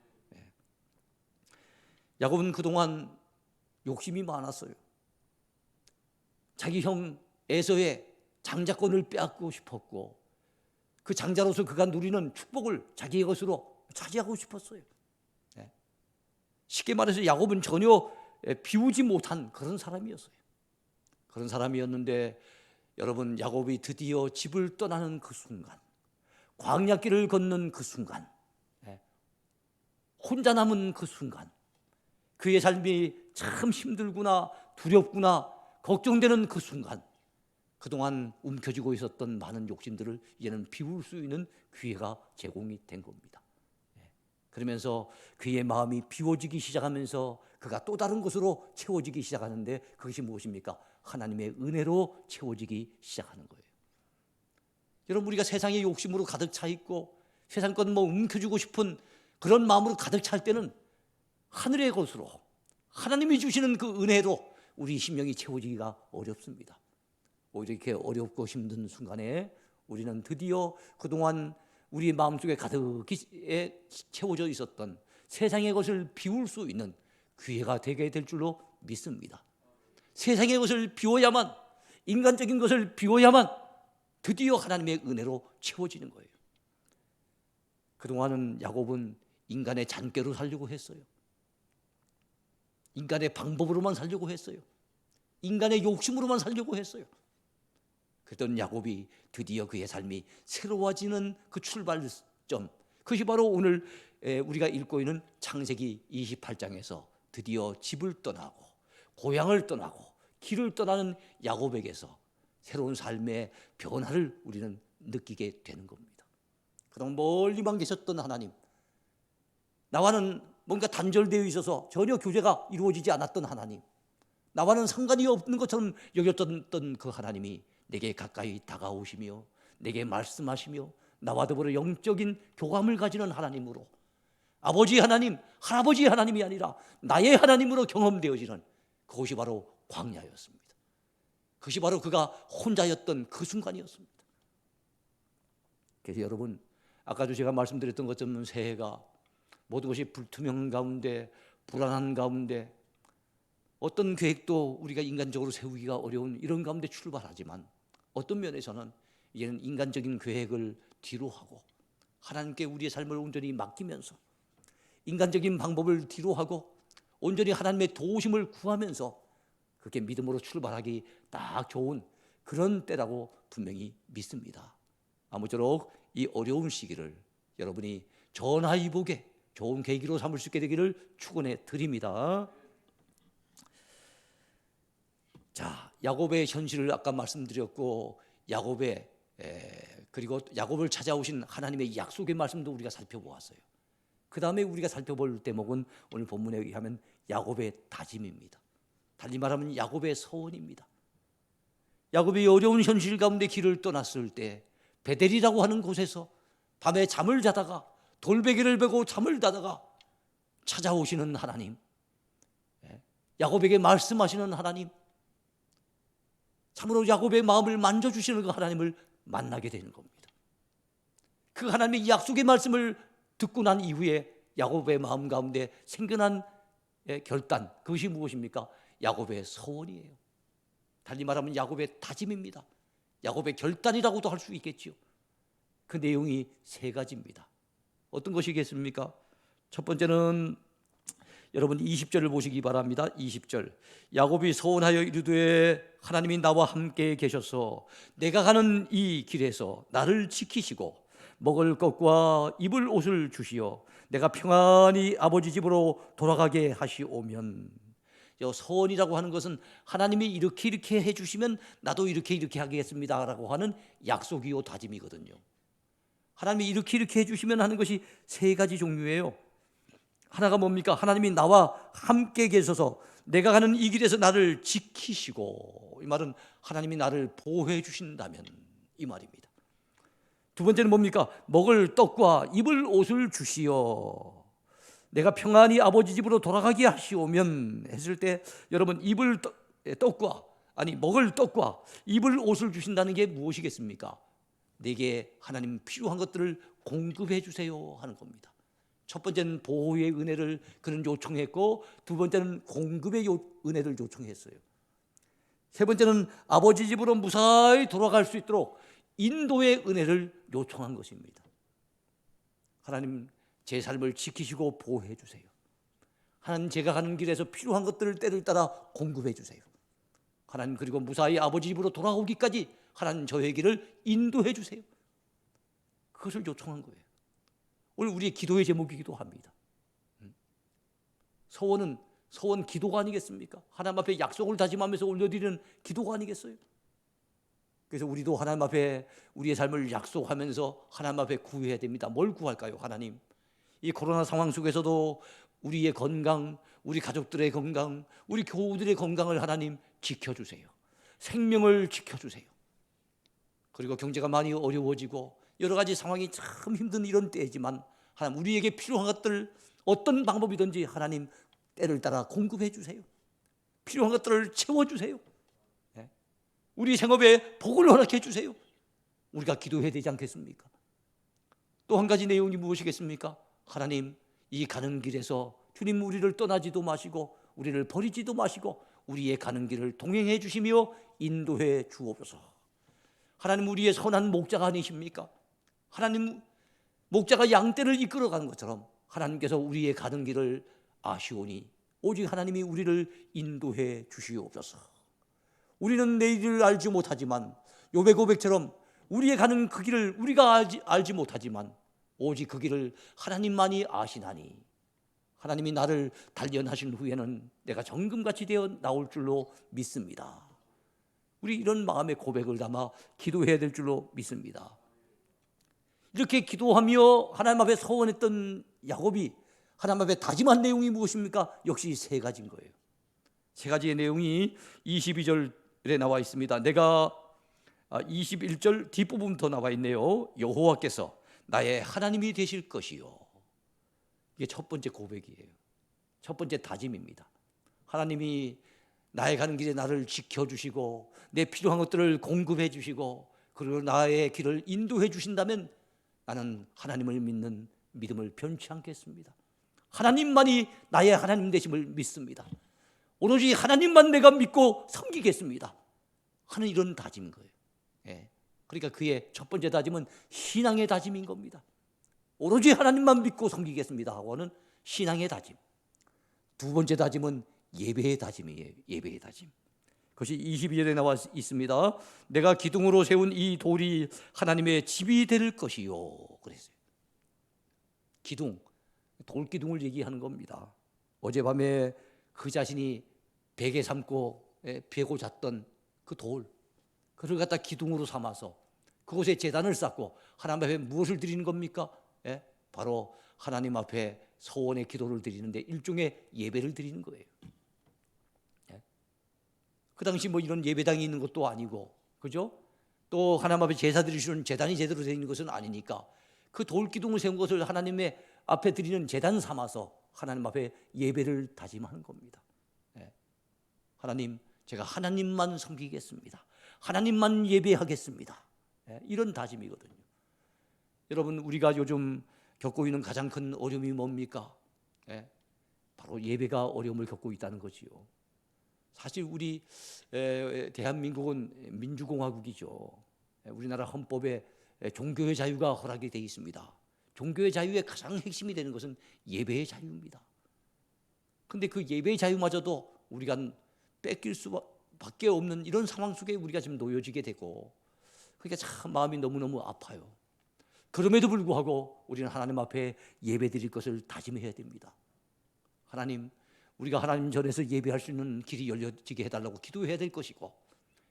S1: 야곱은 그동안 욕심이 많았어요. 자기 형 에서의 장자권을 빼앗고 싶었고 그 장자로서 그가 누리는 축복을 자기의 것으로 차지하고 싶었어요. 쉽게 말해서 야곱은 전혀 비우지 못한 그런 사람이었어요. 그런 사람이었는데 여러분, 야곱이 드디어 집을 떠나는 그 순간, 광야길을 걷는 그 순간, 혼자 남은 그 순간, 그의 삶이 참 힘들구나, 두렵구나, 걱정되는 그 순간, 그동안 움켜쥐고 있었던 많은 욕심들을 이제는 비울 수 있는 기회가 제공이 된 겁니다. 그러면서 그의 마음이 비워지기 시작하면서 그가 또 다른 것으로 채워지기 시작하는데 그것이 무엇입니까? 하나님의 은혜로 채워지기 시작하는 거예요. 여러분, 우리가 세상의 욕심으로 가득 차 있고 세상 것 움켜쥐고 싶은 그런 마음으로 가득 찰 때는 하늘의 것으로 하나님이 주시는 그 은혜로 우리 심령이 채워지기가 어렵습니다. 오히려 이렇게 어렵고 힘든 순간에 우리는 드디어 그동안 우리 마음속에 가득히 채워져 있었던 세상의 것을 비울 수 있는 기회가 되게 될 줄로 믿습니다. 세상의 것을 비워야만, 인간적인 것을 비워야만 드디어 하나님의 은혜로 채워지는 거예요. 그동안은 야곱은 인간의 잔꾀로 살려고 했어요. 인간의 방법으로만 살려고 했어요. 인간의 욕심으로만 살려고 했어요. 그랬던 야곱이 드디어 그의 삶이 새로워지는 그 출발점, 그것이 바로 오늘 우리가 읽고 있는 창세기 28장에서 드디어 집을 떠나고 고향을 떠나고 길을 떠나는 야곱에게서 새로운 삶의 변화를 우리는 느끼게 되는 겁니다. 그동안 멀리만 계셨던 하나님, 나와는 뭔가 단절되어 있어서 전혀 교제가 이루어지지 않았던 하나님, 나와는 상관이 없는 것처럼 여겼던 그 하나님이 내게 가까이 다가오시며 내게 말씀하시며 나와 더불어 영적인 교감을 가지는 하나님으로, 아버지 하나님, 할아버지 하나님이 아니라 나의 하나님으로 경험되어지는 그것이 바로 광야였습니다. 그것이 바로 그가 혼자였던 그 순간이었습니다. 그래서 여러분, 아까도 제가 말씀드렸던 것처럼 새해가 모든 것이 불투명한 가운데, 불안한 가운데, 어떤 계획도 우리가 인간적으로 세우기가 어려운 이런 가운데 출발하지만, 어떤 면에서는 이제는 인간적인 계획을 뒤로 하고 하나님께 우리의 삶을 온전히 맡기면서, 인간적인 방법을 뒤로 하고 온전히 하나님의 도우심을 구하면서 그렇게 믿음으로 출발하기 딱 좋은 그런 때라고 분명히 믿습니다. 아무쪼록 이 어려운 시기를 여러분이 전화위복의 좋은 계기로 삼을 수 있게 되기를 축원해 드립니다. 자, 야곱의 현실을 아까 말씀드렸고, 그리고 야곱을 찾아오신 하나님의 약속의 말씀도 우리가 살펴보았어요. 그 다음에 우리가 살펴볼 대목은 오늘 본문에 의하면 야곱의 다짐입니다. 달리 말하면 야곱의 서원입니다. 야곱이 어려운 현실 가운데 길을 떠났을 때 베델이라고 하는 곳에서 밤에 잠을 자다가, 돌베개를 베고 잠을 자다가 찾아오시는 하나님, 야곱에게 말씀하시는 하나님, 참으로 야곱의 마음을 만져주시는 그 하나님을 만나게 되는 겁니다. 그 하나님의 약속의 말씀을 듣고 난 이후에 야곱의 마음 가운데 생겨난 결단, 그것이 무엇입니까? 야곱의 서원이에요. 달리 말하면 야곱의 다짐입니다. 야곱의 결단이라고도 할 수 있겠죠. 그 내용이 세 가지입니다. 어떤 것이겠습니까? 첫 번째는 여러분 20절을 보시기 바랍니다. 20절, 야곱이 서원하여 이르되 하나님이 나와 함께 계셔서 내가 가는 이 길에서 나를 지키시고 먹을 것과 입을 옷을 주시어 내가 평안히 아버지 집으로 돌아가게 하시오면. 서원이라고 하는 것은 하나님이 이렇게 해주시면 나도 이렇게 하겠습니다 라고 하는 약속이요 다짐이거든요. 하나님이 이렇게 해주시면 하는 것이 세 가지 종류예요. 하나가 뭡니까? 하나님이 나와 함께 계셔서 내가 가는 이 길에서 나를 지키시고, 이 말은 하나님이 나를 보호해 주신다면 이 말입니다. 두 번째는 뭡니까? 먹을 떡과 입을 옷을 주시어 내가 평안히 아버지 집으로 돌아가게 하시오면 했을 때, 여러분 먹을 떡과 입을 옷을 주신다는 게 무엇이겠습니까? 내게 하나님 필요한 것들을 공급해 주세요 하는 겁니다. 첫 번째는 보호의 은혜를 그는 요청했고, 두 번째는 공급의 은혜를 요청했어요. 세 번째는 아버지 집으로 무사히 돌아갈 수 있도록 인도의 은혜를 요청한 것입니다. 하나님, 제 삶을 지키시고 보호해 주세요. 하나님, 제가 가는 길에서 필요한 것들을 때를 따라 공급해 주세요. 하나님, 그리고 무사히 아버지 집으로 돌아오기까지 하나님 저의 길을 인도해 주세요. 그것을 요청한 거예요. 오늘 우리의 기도의 제목이기도 합니다. 서원 기도가 아니겠습니까? 하나님 앞에 약속을 다짐하면서 올려드리는 기도가 아니겠어요? 그래서 우리도 하나님 앞에 우리의 삶을 약속하면서 하나님 앞에 구해야 됩니다. 뭘 구할까요? 하나님, 이 코로나 상황 속에서도 우리의 건강, 우리 가족들의 건강, 우리 교우들의 건강을 하나님 지켜주세요. 생명을 지켜주세요. 그리고 경제가 많이 어려워지고 여러 가지 상황이 참 힘든 이런 때이지만, 하나님, 우리에게 필요한 것들 어떤 방법이든지 하나님 때를 따라 공급해 주세요. 필요한 것들을 채워주세요. 우리 생업에 복을 허락해 주세요. 우리가 기도해야 되지 않겠습니까? 또 한 가지 내용이 무엇이겠습니까? 하나님, 이 가는 길에서 주님 우리를 떠나지도 마시고 우리를 버리지도 마시고 우리의 가는 길을 동행해 주시며 인도해 주옵소서. 하나님, 우리의 선한 목자가 아니십니까? 하나님, 목자가 양떼를 이끌어가는 것처럼 하나님께서 우리의 가는 길을 아시오니 오직 하나님이 우리를 인도해 주시옵소서. 우리는 내일을 알지 못하지만 욥의 고백처럼 우리의 가는 그 길을 우리가 알지 못하지만 오직 그 길을 하나님만이 아시나니 하나님이 나를 단련하신 후에는 내가 정금같이 되어 나올 줄로 믿습니다. 우리 이런 마음의 고백을 담아 기도해야 될 줄로 믿습니다. 이렇게 기도하며 하나님 앞에 서원했던 야곱이 하나님 앞에 다짐한 내용이 무엇입니까? 역시 세 가지인 거예요. 세 가지의 내용이 22절에 나와 있습니다. 내가 21절 뒷부분부터 나와 있네요. 여호와께서 나의 하나님이 되실 것이요. 이게 첫 번째 고백이에요. 첫 번째 다짐입니다. 하나님이 나의 가는 길에 나를 지켜주시고 내 필요한 것들을 공급해 주시고 그리고 나의 길을 인도해 주신다면 나는 하나님을 믿는 믿음을 변치 않겠습니다. 하나님만이 나의 하나님 되심을 믿습니다. 오로지 하나님만 내가 믿고 섬기겠습니다 하는 이런 다짐인 거예요. 그러니까 그의 첫 번째 다짐은 신앙의 다짐인 겁니다. 오로지 하나님만 믿고 섬기겠습니다 하고는 신앙의 다짐. 두 번째 다짐은 예배의 다짐이에요. 예배의 다짐. 그것이 22절에 나와 있습니다. 내가 기둥으로 세운 이 돌이 하나님의 집이 될 것이요. 그랬어요. 기둥, 돌기둥을 얘기하는 겁니다. 어젯밤에 그 자신이 베개 삼고 베고 잤던 그 돌, 그를 갖다 기둥으로 삼아서 그곳에 제단을 쌓고 하나님 앞에 무엇을 드리는 겁니까? 바로 하나님 앞에 서원의 기도를 드리는데 일종의 예배를 드리는 거예요. 그 당시 뭐 이런 예배당이 있는 것도 아니고, 그죠? 또 하나님 앞에 제사 드리시는 제단이 제대로 되어 있는 것은 아니니까 그 돌기둥을 세운 것을 하나님의 앞에 드리는 제단 삼아서 하나님 앞에 예배를 다짐하는 겁니다. 하나님, 제가 하나님만 섬기겠습니다. 하나님만 예배하겠습니다. 이런 다짐이거든요. 여러분, 우리가 요즘 겪고 있는 가장 큰 어려움이 뭡니까? 바로 예배가 어려움을 겪고 있다는 거지요. 사실 우리 대한민국은 민주공화국이죠. 우리나라 헌법에 종교의 자유가 허락이 되어 있습니다. 종교의 자유의 가장 핵심이 되는 것은 예배의 자유입니다. 그런데 그 예배의 자유마저도 우리가 뺏길 수밖에 없는 이런 상황 속에 우리가 지금 놓여지게 되고, 그러니까 참 마음이 너무너무 아파요. 그럼에도 불구하고 우리는 하나님 앞에 예배 드릴 것을 다짐해야 됩니다. 하나님, 우리가 하나님 전에서 예배할 수 있는 길이 열려지게 해달라고 기도해야 될 것이고,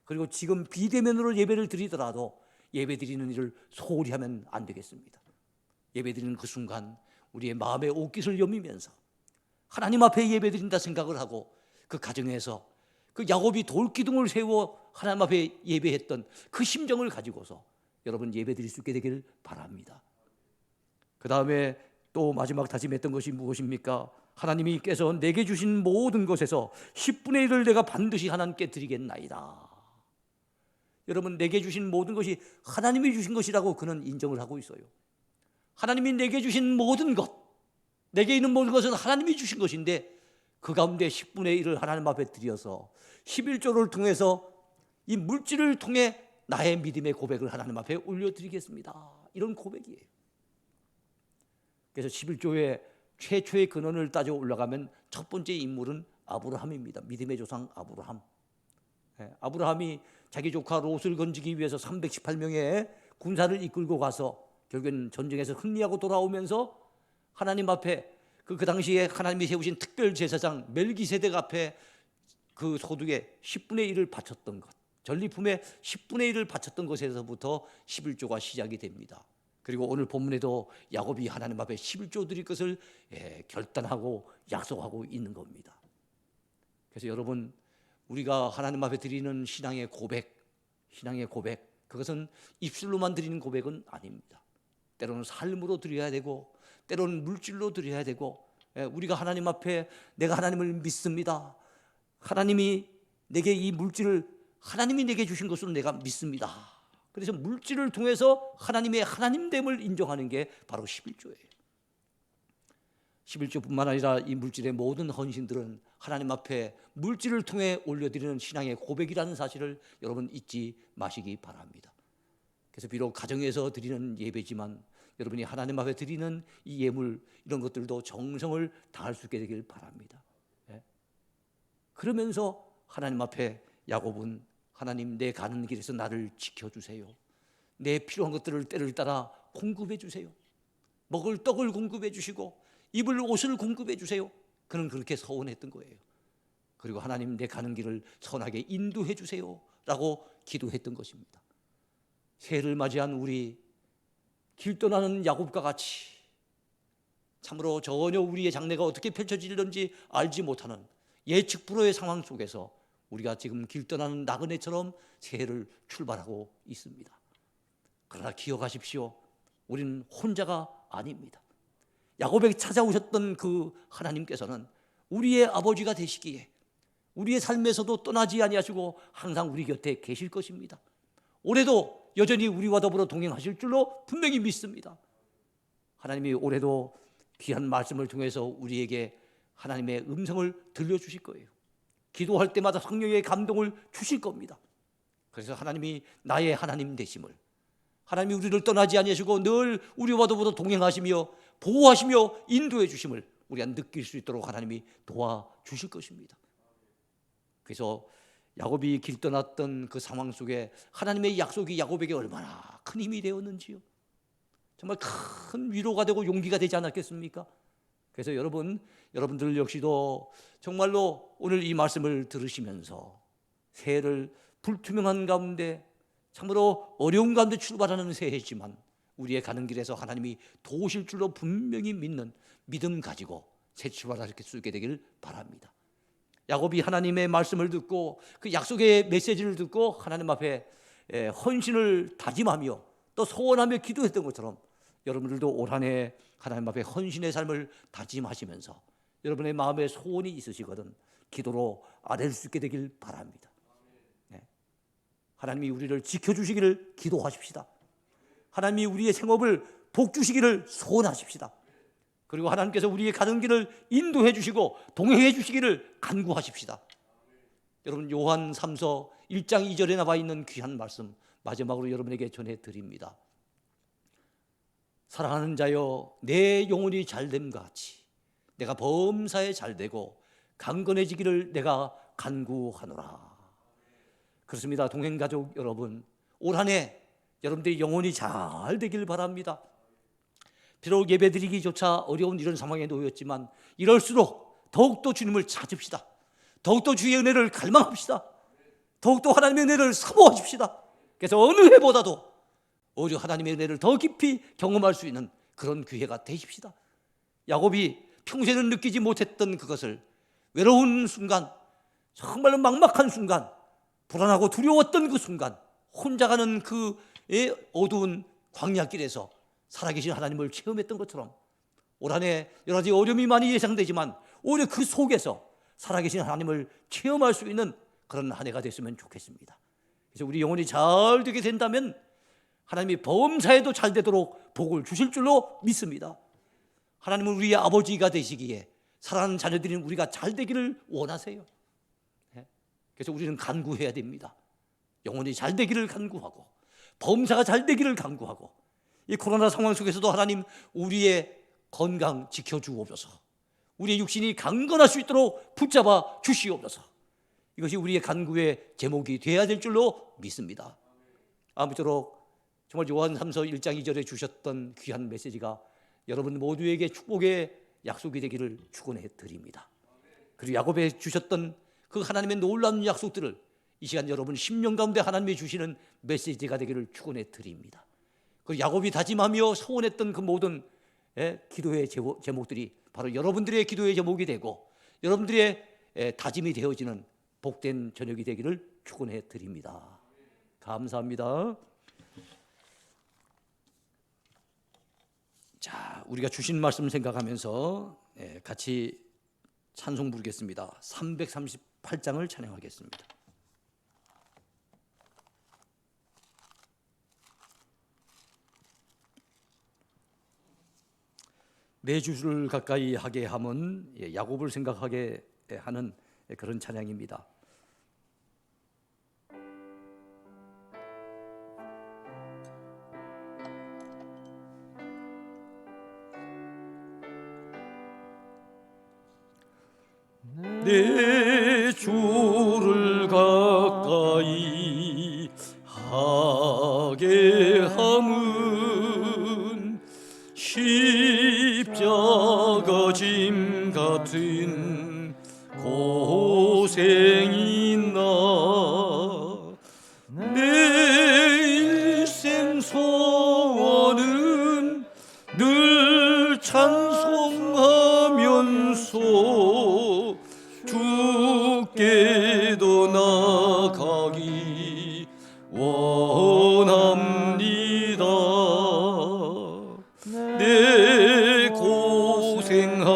S1: 그리고 지금 비대면으로 예배를 드리더라도 예배 드리는 일을 소홀히 하면 안 되겠습니다. 예배 드리는 그 순간 우리의 마음의 옷깃을 여미면서 하나님 앞에 예배 드린다 생각을 하고 그 가정에서 그 야곱이 돌기둥을 세워 하나님 앞에 예배했던 그 심정을 가지고서 여러분 예배 드릴 수 있게 되기를 바랍니다. 그 다음에 또 마지막 다짐했던 것이 무엇입니까? 하나님께서 내게 주신 모든 것에서 10분의 1을 내가 반드시 하나님께 드리겠나이다. 여러분, 내게 주신 모든 것이 하나님이 주신 것이라고 그는 인정을 하고 있어요. 하나님이 내게 주신 모든 것, 내게 있는 모든 것은 하나님이 주신 것인데 그 가운데 10분의 1을 하나님 앞에 드려서 11조를 통해서 이 물질을 통해 나의 믿음의 고백을 하나님 앞에 올려드리겠습니다. 이런 고백이에요. 그래서 11조의 최초의 근원을 따져 올라가면 첫 번째 인물은 아브라함입니다. 믿음의 조상 아브라함. 아브라함이 자기 조카 롯을 건지기 위해서 318명의 군사를 이끌고 가서 결국엔 전쟁에서 승리하고 돌아오면서 하나님 앞에 그 당시에 하나님이 세우신 특별 제사장 멜기세덱 앞에 그 소득의 10분의 1을 바쳤던 것, 전리품의 10분의 1을 바쳤던 것에서부터 11조가 시작이 됩니다. 그리고 오늘 본문에도 야곱이 하나님 앞에 11조 드릴 것을 결단하고 약속하고 있는 겁니다. 그래서 여러분, 우리가 하나님 앞에 드리는 신앙의 고백, 그것은 입술로만 드리는 고백은 아닙니다. 때로는 삶으로 드려야 되고, 때로는 물질로 드려야 되고, 우리가 하나님 앞에 내가 하나님을 믿습니다. 하나님이 내게 이 물질을 하나님이 내게 주신 것으로 내가 믿습니다. 그래서 물질을 통해서 하나님의 하나님됨을 인정하는 게 바로 11조예요. 11조뿐만 아니라 이 물질의 모든 헌신들은 하나님 앞에 물질을 통해 올려드리는 신앙의 고백이라는 사실을 여러분 잊지 마시기 바랍니다. 그래서 비록 가정에서 드리는 예배지만 여러분이 하나님 앞에 드리는 이 예물 이런 것들도 정성을 다할 수 있게 되길 바랍니다. 예? 그러면서 하나님 앞에 야곱은 하나님 내 가는 길에서 나를 지켜주세요. 내 필요한 것들을 때를 따라 공급해 주세요. 먹을 떡을 공급해 주시고 입을 옷을 공급해 주세요. 그는 그렇게 서원했던 거예요. 그리고 하나님 내 가는 길을 선하게 인도해 주세요 라고 기도했던 것입니다. 새해를 맞이한 우리 길 떠나는 야곱과 같이 참으로 전혀 우리의 장래가 어떻게 펼쳐질는지 알지 못하는 예측 불허의 상황 속에서 우리가 지금 길 떠나는 나그네처럼 새해를 출발하고 있습니다. 그러나 기억하십시오. 우리는 혼자가 아닙니다. 야곱에게 찾아오셨던 그 하나님께서는 우리의 아버지가 되시기에 우리의 삶에서도 떠나지 아니하시고 항상 우리 곁에 계실 것입니다. 올해도 여전히 우리와 더불어 동행하실 줄로 분명히 믿습니다. 하나님이 올해도 귀한 말씀을 통해서 우리에게 하나님의 음성을 들려주실 거예요. 기도할 때마다 성령의 감동을 주실 겁니다. 그래서 하나님이 나의 하나님 되심을, 하나님이 우리를 떠나지 아니하시고 늘 우리와 더불어 동행하시며 보호하시며 인도해 주심을 우리가 느낄 수 있도록 하나님이 도와주실 것입니다. 그래서 야곱이 길 떠났던 그 상황 속에 하나님의 약속이 야곱에게 얼마나 큰 힘이 되었는지요. 정말 큰 위로가 되고 용기가 되지 않았겠습니까? 그래서 여러분들 역시도 정말로 오늘 이 말씀을 들으시면서 새해를 불투명한 가운데 참으로 어려운 가운데 출발하는 새해지만 우리의 가는 길에서 하나님이 도우실 줄로 분명히 믿는 믿음 가지고 새 출발할 수 있게 되기를 바랍니다. 야곱이 하나님의 말씀을 듣고 그 약속의 메시지를 듣고 하나님 앞에 헌신을 다짐하며 또 소원하며 기도했던 것처럼 여러분들도 올 한 해 하나님 앞에 헌신의 삶을 다짐하시면서 여러분의 마음에 소원이 있으시거든 기도로 아뢰실 수 있게 되길 바랍니다. 하나님이 우리를 지켜주시기를 기도하십시다. 하나님이 우리의 생업을 복주시기를 소원하십시다. 그리고 하나님께서 우리의 가는 길을 인도해 주시고 동행해 주시기를 간구하십시다. 여러분 요한 3서 1장 2절에 나와 있는 귀한 말씀 마지막으로 여러분에게 전해드립니다. 사랑하는 자여 내 영혼이 잘됨과 같이 내가 범사에 잘되고 강건해지기를 내가 간구하노라. 그렇습니다. 동행가족 여러분, 올 한 해 여러분들이 영혼이 잘 되길 바랍니다. 비록 예배드리기조차 어려운 이런 상황에 놓였지만 이럴수록 더욱더 주님을 찾읍시다. 더욱더 주의 은혜를 갈망합시다. 더욱더 하나님의 은혜를 사모하십시다. 그래서 어느 해보다도 오히려 하나님의 은혜를 더 깊이 경험할 수 있는 그런 기회가 되십시다. 야곱이 평소에는 느끼지 못했던 그것을 외로운 순간, 정말로 막막한 순간, 불안하고 두려웠던 그 순간 혼자 가는 그 어두운 광야길에서 살아계신 하나님을 체험했던 것처럼 올 한 해 여러 가지 어려움이 많이 예상되지만 오히려 그 속에서 살아계신 하나님을 체험할 수 있는 그런 한 해가 됐으면 좋겠습니다. 그래서 우리 영혼이 잘 되게 된다면 하나님이 범사에도 잘 되도록 복을 주실 줄로 믿습니다. 하나님은 우리의 아버지가 되시기에 사랑하는 자녀들인 우리가 잘 되기를 원하세요. 그래서 우리는 간구해야 됩니다. 영혼이 잘 되기를 간구하고 범사가 잘 되기를 간구하고 이 코로나 상황 속에서도 하나님 우리의 건강 지켜주옵소서. 우리의 육신이 강건할 수 있도록 붙잡아 주시옵소서. 이것이 우리의 간구의 제목이 되어야 될 줄로 믿습니다. 아무쪼록 정말 요한 3서 1장 2절에 주셨던 귀한 메시지가 여러분 모두에게 축복의 약속이 되기를 축원해 드립니다. 그리고 야곱에 주셨던 그 하나님의 놀라운 약속들을 이 시간 여러분 심령 가운데 하나님이 주시는 메시지가 되기를 축원해 드립니다. 그리고 야곱이 다짐하며 소원했던 그 모든 기도의 제목들이 바로 여러분들의 기도의 제목이 되고 여러분들의 다짐이 되어지는 복된 저녁이 되기를 축원해 드립니다. 감사합니다. 자, 우리가 주신 말씀 생각하면서 같이 찬송 부르겠습니다. 338장을 찬양하겠습니다. 내 주를 가까이 하게 함은 야곱을 생각하게 하는 그런 찬양입니다. 내 주를 가까이 하게 함은 십자가 짐 같은 고생이나 내 일생 소원은 늘 찬송하면서 주께도 나가기 원합니다. 내 고생하는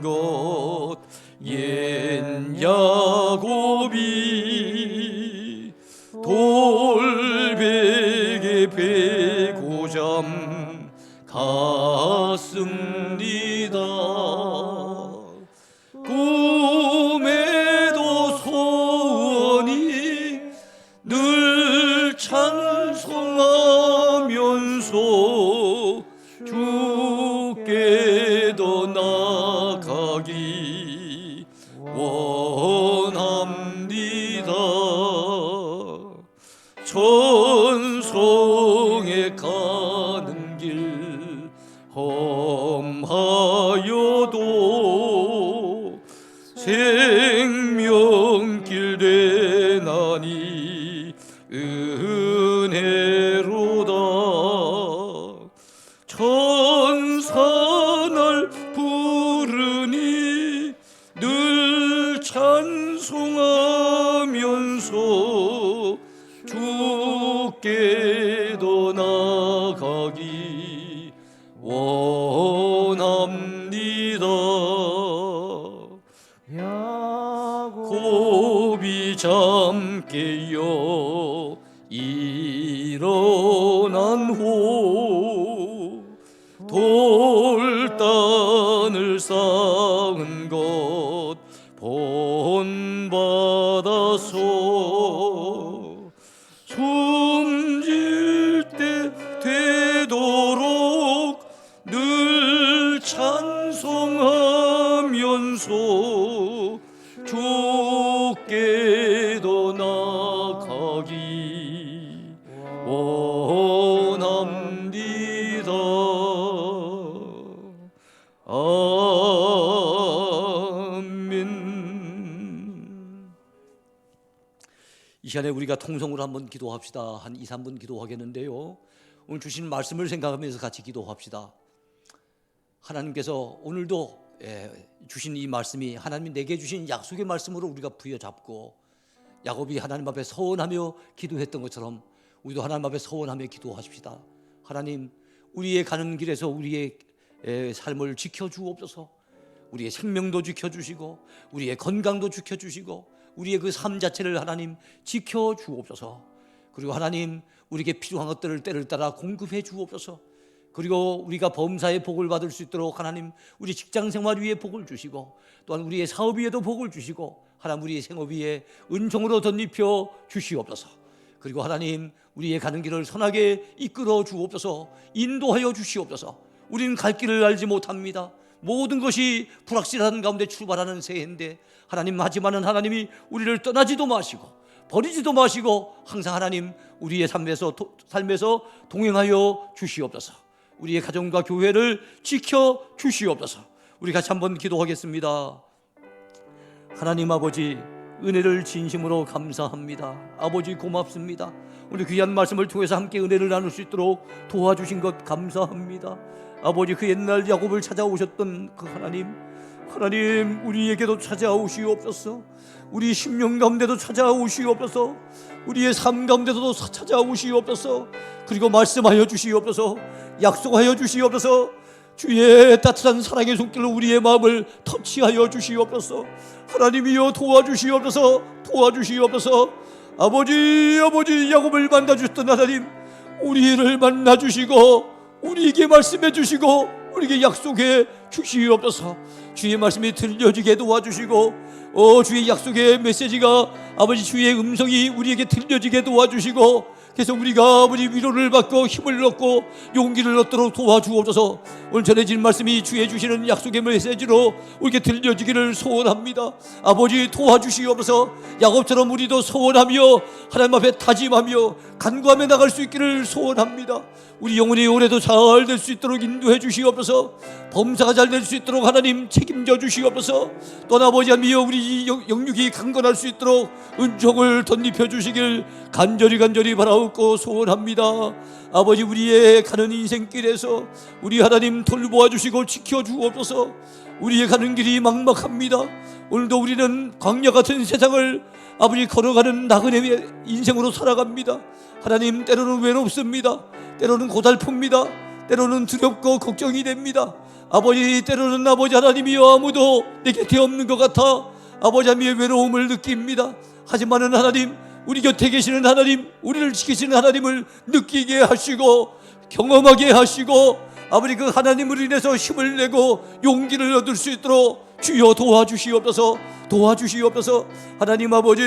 S1: 것 옛 야곱이 돌베개 베고잠 갔습니다. 꿈에도 소원이 늘 찬송하면서 주께도 나가기 원합니다. 천성에 가는 길 험하여도 생명길 되나니 은혜로다. 천사날 부르니 늘 찬송하면서 주께도 나가기 원합니다. 야곱이 잠 깨어 일어난 후 돌단을 쌓은 것 본받아서 숨질 때 되도록 늘 찬송하면서 주께도 나가기 원합니다. 아멘. 이 시간에 우리가 통성으로 한번 기도합시다. 한 2, 3분 기도하겠는데요, 오늘 주신 말씀을 생각하면서 같이 기도합시다. 하나님께서 오늘도 주신 이 말씀이 하나님이 내게 주신 약속의 말씀으로 우리가 부여잡고 야곱이 하나님 앞에 서원하며 기도했던 것처럼 우리도 하나님 앞에 서원하며 기도하십시다. 하나님, 우리의 가는 길에서 우리의 삶을 지켜주옵소서. 우리의 생명도 지켜주시고 우리의 건강도 지켜주시고 우리의 그 삶 자체를 하나님 지켜주옵소서. 그리고 하나님, 우리에게 필요한 것들을 때를 따라 공급해 주옵소서. 그리고 우리가 범사의 복을 받을 수 있도록 하나님, 우리 직장생활 위에 복을 주시고 또한 우리의 사업 위에도 복을 주시고 하나님, 우리의 생업 위에 은총으로 덧입혀 주시옵소서. 그리고 하나님, 우리의 가는 길을 선하게 이끌어 주옵소서. 인도하여 주시옵소서. 우리는 갈 길을 알지 못합니다. 모든 것이 불확실한 가운데 출발하는 새해인데 하나님, 하지만은 하나님이 우리를 떠나지도 마시고 버리지도 마시고 항상 하나님 우리의 삶에서 동행하여 주시옵소서. 우리의 가정과 교회를 지켜 주시옵소서. 우리 같이 한번 기도하겠습니다. 하나님 아버지, 은혜를 진심으로 감사합니다. 아버지 고맙습니다. 오늘 귀한 말씀을 통해서 함께 은혜를 나눌 수 있도록 도와주신 것 감사합니다. 아버지, 그 옛날 야곱을 찾아오셨던 그 하나님 우리에게도 찾아오시옵소서. 우리 심령 가운데도 찾아오시옵소서. 우리의 삶 가운데도 찾아오시옵소서. 그리고 말씀하여 주시옵소서. 약속하여 주시옵소서. 주의 따뜻한 사랑의 손길로 우리의 마음을 터치하여 주시옵소서. 하나님이여 도와주시옵소서. 아버지 야곱을 만나주셨던 하나님, 우리를 만나주시고 우리에게 말씀해 주시고 우리에게 약속해 주시옵소서. 주의 말씀이 들려지게 도와주시고 주의 약속의 메시지가 아버지 주의 음성이 우리에게 들려지게 도와주시고 그래서 우리가 아버지 위로를 받고 힘을 얻고 용기를 얻도록 도와주옵소서. 오늘 전해진 말씀이 주의 주시는 약속의 메시지로 우리에게 들려지기를 소원합니다. 아버지 도와주시옵소서. 야곱처럼 우리도 소원하며 하나님 앞에 다짐하며 간구하며 나갈 수 있기를 소원합니다. 우리 영혼이 올해도 잘 될 수 있도록 인도해 주시옵소서. 범사가 잘 될 수 있도록 하나님 책임져 주시옵소서. 또 아버지 하며 우리 영육이 강건할 수 있도록 은총을 덧입혀 주시길 간절히 바라옵고 소원합니다. 아버지 우리의 가는 인생길에서 우리 하나님 돌보아 주시고 지켜 주옵소서. 우리의 가는 길이 막막합니다. 오늘도 우리는 광야 같은 세상을 아버지 걸어가는 나그네의 인생으로 살아갑니다. 하나님 때로는 외롭습니다. 때로는 고달픕니다. 때로는 두렵고 걱정이 됩니다. 아버지 때로는 아버지 하나님이여 아무도 내 곁에 없는 것 같아 아버지 하나님의 외로움을 느낍니다. 하지만은 하나님 우리 곁에 계시는 하나님 우리를 지키시는 하나님을 느끼게 하시고 경험하게 하시고 아버지 그 하나님으로 인해서 힘을 내고 용기를 얻을 수 있도록 주여 도와주시옵소서. 하나님 아버지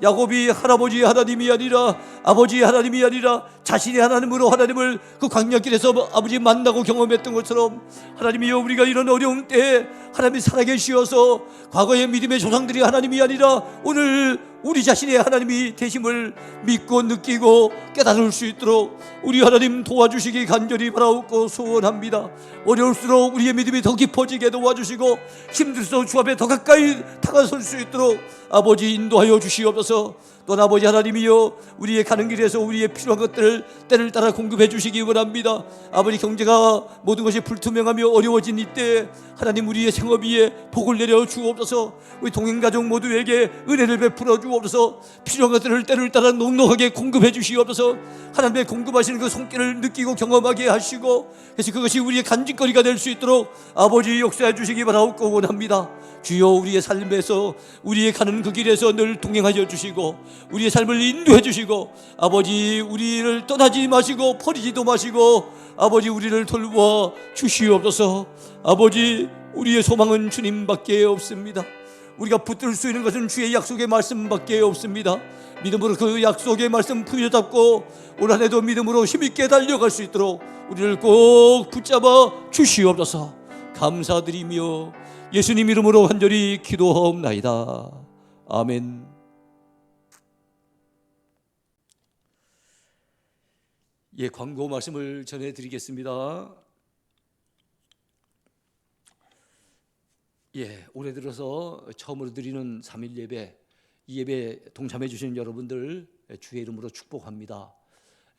S1: 야곱이 할아버지 하나님이 아니라 아버지 하나님이 아니라 자신의 하나님으로 하나님을 그 광야길에서 아버지 만나고 경험했던 것처럼 하나님이여 우리가 이런 어려움 때에 하나님이 살아계시어서 과거의 믿음의 조상들이 하나님이 아니라 오늘 우리 자신의 하나님이 되심을 믿고 느끼고 깨달을 수 있도록 우리 하나님 도와주시기 간절히 바라옵고 소원합니다. 어려울수록 우리의 믿음이 더 깊어지게 도와주시고 힘들수록 주 앞에 더 가까이 다가설 수 있도록 아버지 인도하여 주시옵소서. 또 아버지 하나님이여 우리의 가는 길에서 우리의 필요한 것들을 때를 따라 공급해 주시기 원합니다. 아버지 경제가 모든 것이 불투명하며 어려워진 이때 하나님 우리의 생업 위에 복을 내려 주옵소서. 우리 동행가족 모두에게 은혜를 베풀어 주옵소서. 필요한 것들을 때를 따라 넉넉하게 공급해 주시옵소서. 하나님의 공급하시는 그 손길을 느끼고 경험하게 하시고 그래서 그것이 우리의 간직거리가 될 수 있도록 아버지 역사해 주시기 바라옵고 원합니다. 주여 우리의 삶에서 우리의 가는 그 길에서 늘 동행하여 주시고 우리의 삶을 인도해 주시고 아버지 우리를 떠나지 마시고 버리지도 마시고 아버지 우리를 돌보아 주시옵소서. 아버지 우리의 소망은 주님밖에 없습니다. 우리가 붙들 수 있는 것은 주의 약속의 말씀밖에 없습니다. 믿음으로 그 약속의 말씀 부여잡고 올 한 해도 믿음으로 힘있게 달려갈 수 있도록 우리를 꼭 붙잡아 주시옵소서. 감사드리며 예수님 이름으로 간절히 기도하옵나이다. 아멘. 예, 광고 말씀을 전해드리겠습니다. 예, 올해 들어서 처음으로 드리는 3일 예배, 이 예배 동참해 주시는 여러분들 주의 이름으로 축복합니다.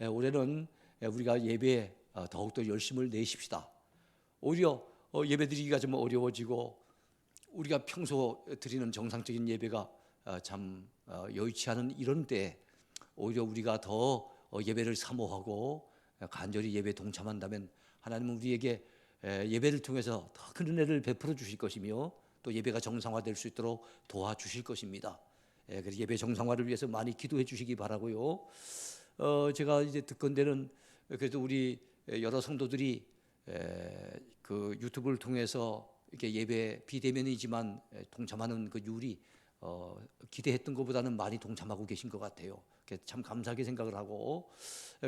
S1: 올해는 우리가 예배에 더욱더 열심을 내십시다. 오히려 예배 드리기가 좀 어려워지고 우리가 평소 드리는 정상적인 예배가 참 여의치 않은 이런 때에 오히려 우리가 더 예배를 사모하고 간절히 예배에 동참한다면 하나님은 우리에게 예배를 통해서 더 큰 은혜를 베풀어 주실 것이며 또 예배가 정상화될 수 있도록 도와주실 것입니다. 그래서 예배 정상화를 위해서 많이 기도해 주시기 바라고요. 제가 이제 듣건대는 그래도 우리 여러 성도들이 그 유튜브를 통해서 이렇게 예배 비대면이지만 동참하는 그 율이 기대했던 것보다는 많이 동참하고 계신 것 같아요. 참 감사하게 생각을 하고,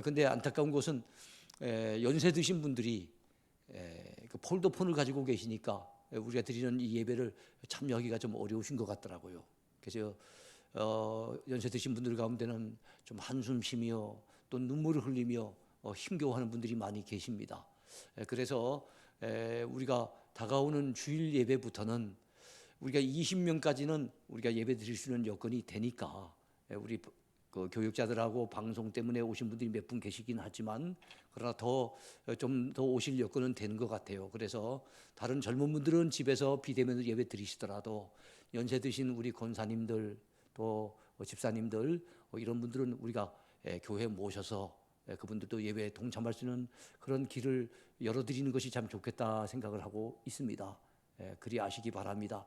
S1: 근데 안타까운 것은 연세 드신 분들이 그 폴더폰을 가지고 계시니까 우리가 드리는 이 예배를 참여하기가 좀 어려우신 것 같더라고요. 그래서 연세 드신 분들 가운데는 좀 한숨 쉬며 또 눈물을 흘리며 힘겨워하는 분들이 많이 계십니다. 그래서 우리가 다가오는 주일 예배부터는 우리가 20명까지는 우리가 예배 드릴 수 있는 여건이 되니까 우리 그 교육자들하고 방송 때문에 오신 분들이 몇 분 계시긴 하지만 그러나 좀 더 오실 여건은 되는 것 같아요. 그래서 다른 젊은 분들은 집에서 비대면으로 예배 드리시더라도 연세 드신 우리 권사님들 또 집사님들 이런 분들은 우리가 교회에 모셔서 그분들도 예배에 동참할 수 있는 그런 길을 열어드리는 것이 참 좋겠다 생각을 하고 있습니다. 그리 아시기 바랍니다.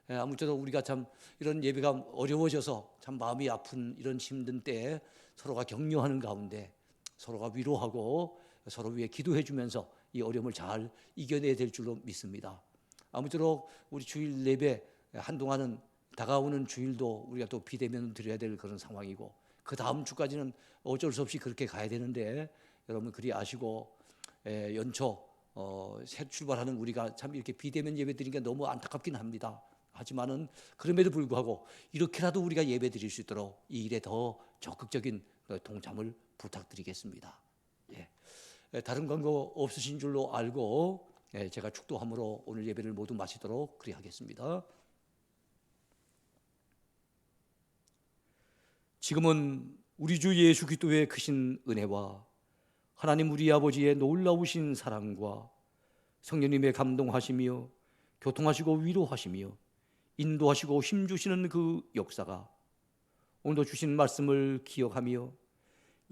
S1: 아무쪼록 우리가 참 이런 예배가 어려워져서 참 마음이 아픈 이런 힘든 때에 서로가 격려하는 가운데 서로가 위로하고 서로 위해 기도해 주면서 이 어려움을 잘 이겨내야 될 줄로 믿습니다. 아무쪼록 우리 주일 예배 한동안은 다가오는 주일도 우리가 또 비대면 드려야 될 그런 상황이고 그 다음 주까지는 어쩔 수 없이 그렇게 가야 되는데 여러분 그리 아시고 연초 새 출발하는 우리가 참 이렇게 비대면 예배 드리는 게 너무 안타깝긴 합니다. 하지만은 그럼에도 불구하고 이렇게라도 우리가 예배 드릴 수 있도록 이 일에 더 적극적인 동참을 부탁드리겠습니다. 다른 광고 없으신 줄로 알고 제가 축도함으로 오늘 예배를 모두 마치도록 그리하겠습니다. 지금은 우리 주 예수 그리스도의 크신 은혜와 하나님 우리 아버지의 놀라우신 사랑과 성령님의 감동하시며 교통하시고 위로하시며 인도하시고 힘주시는 그 역사가 오늘도 주신 말씀을 기억하며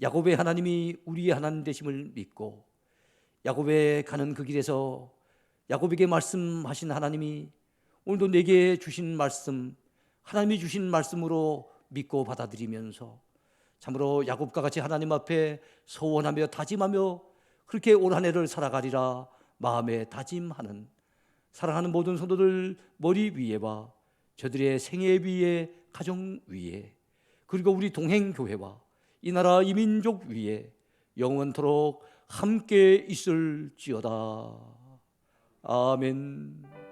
S1: 야곱의 하나님이 우리의 하나님 되심을 믿고 야곱의 가는 그 길에서 야곱에게 말씀하신 하나님이 오늘도 내게 주신 말씀, 하나님이 주신 말씀으로 믿고 받아들이면서 참으로 야곱과 같이 하나님 앞에 소원하며 다짐하며 그렇게 올 한 해를 살아가리라 마음에 다짐하는 사랑하는 모든 성도들 머리 위에와 저들의 생애 위에, 가정 위에, 그리고 우리 동행교회와 이 나라 이민족 위에 영원토록 함께 있을지어다. 아멘.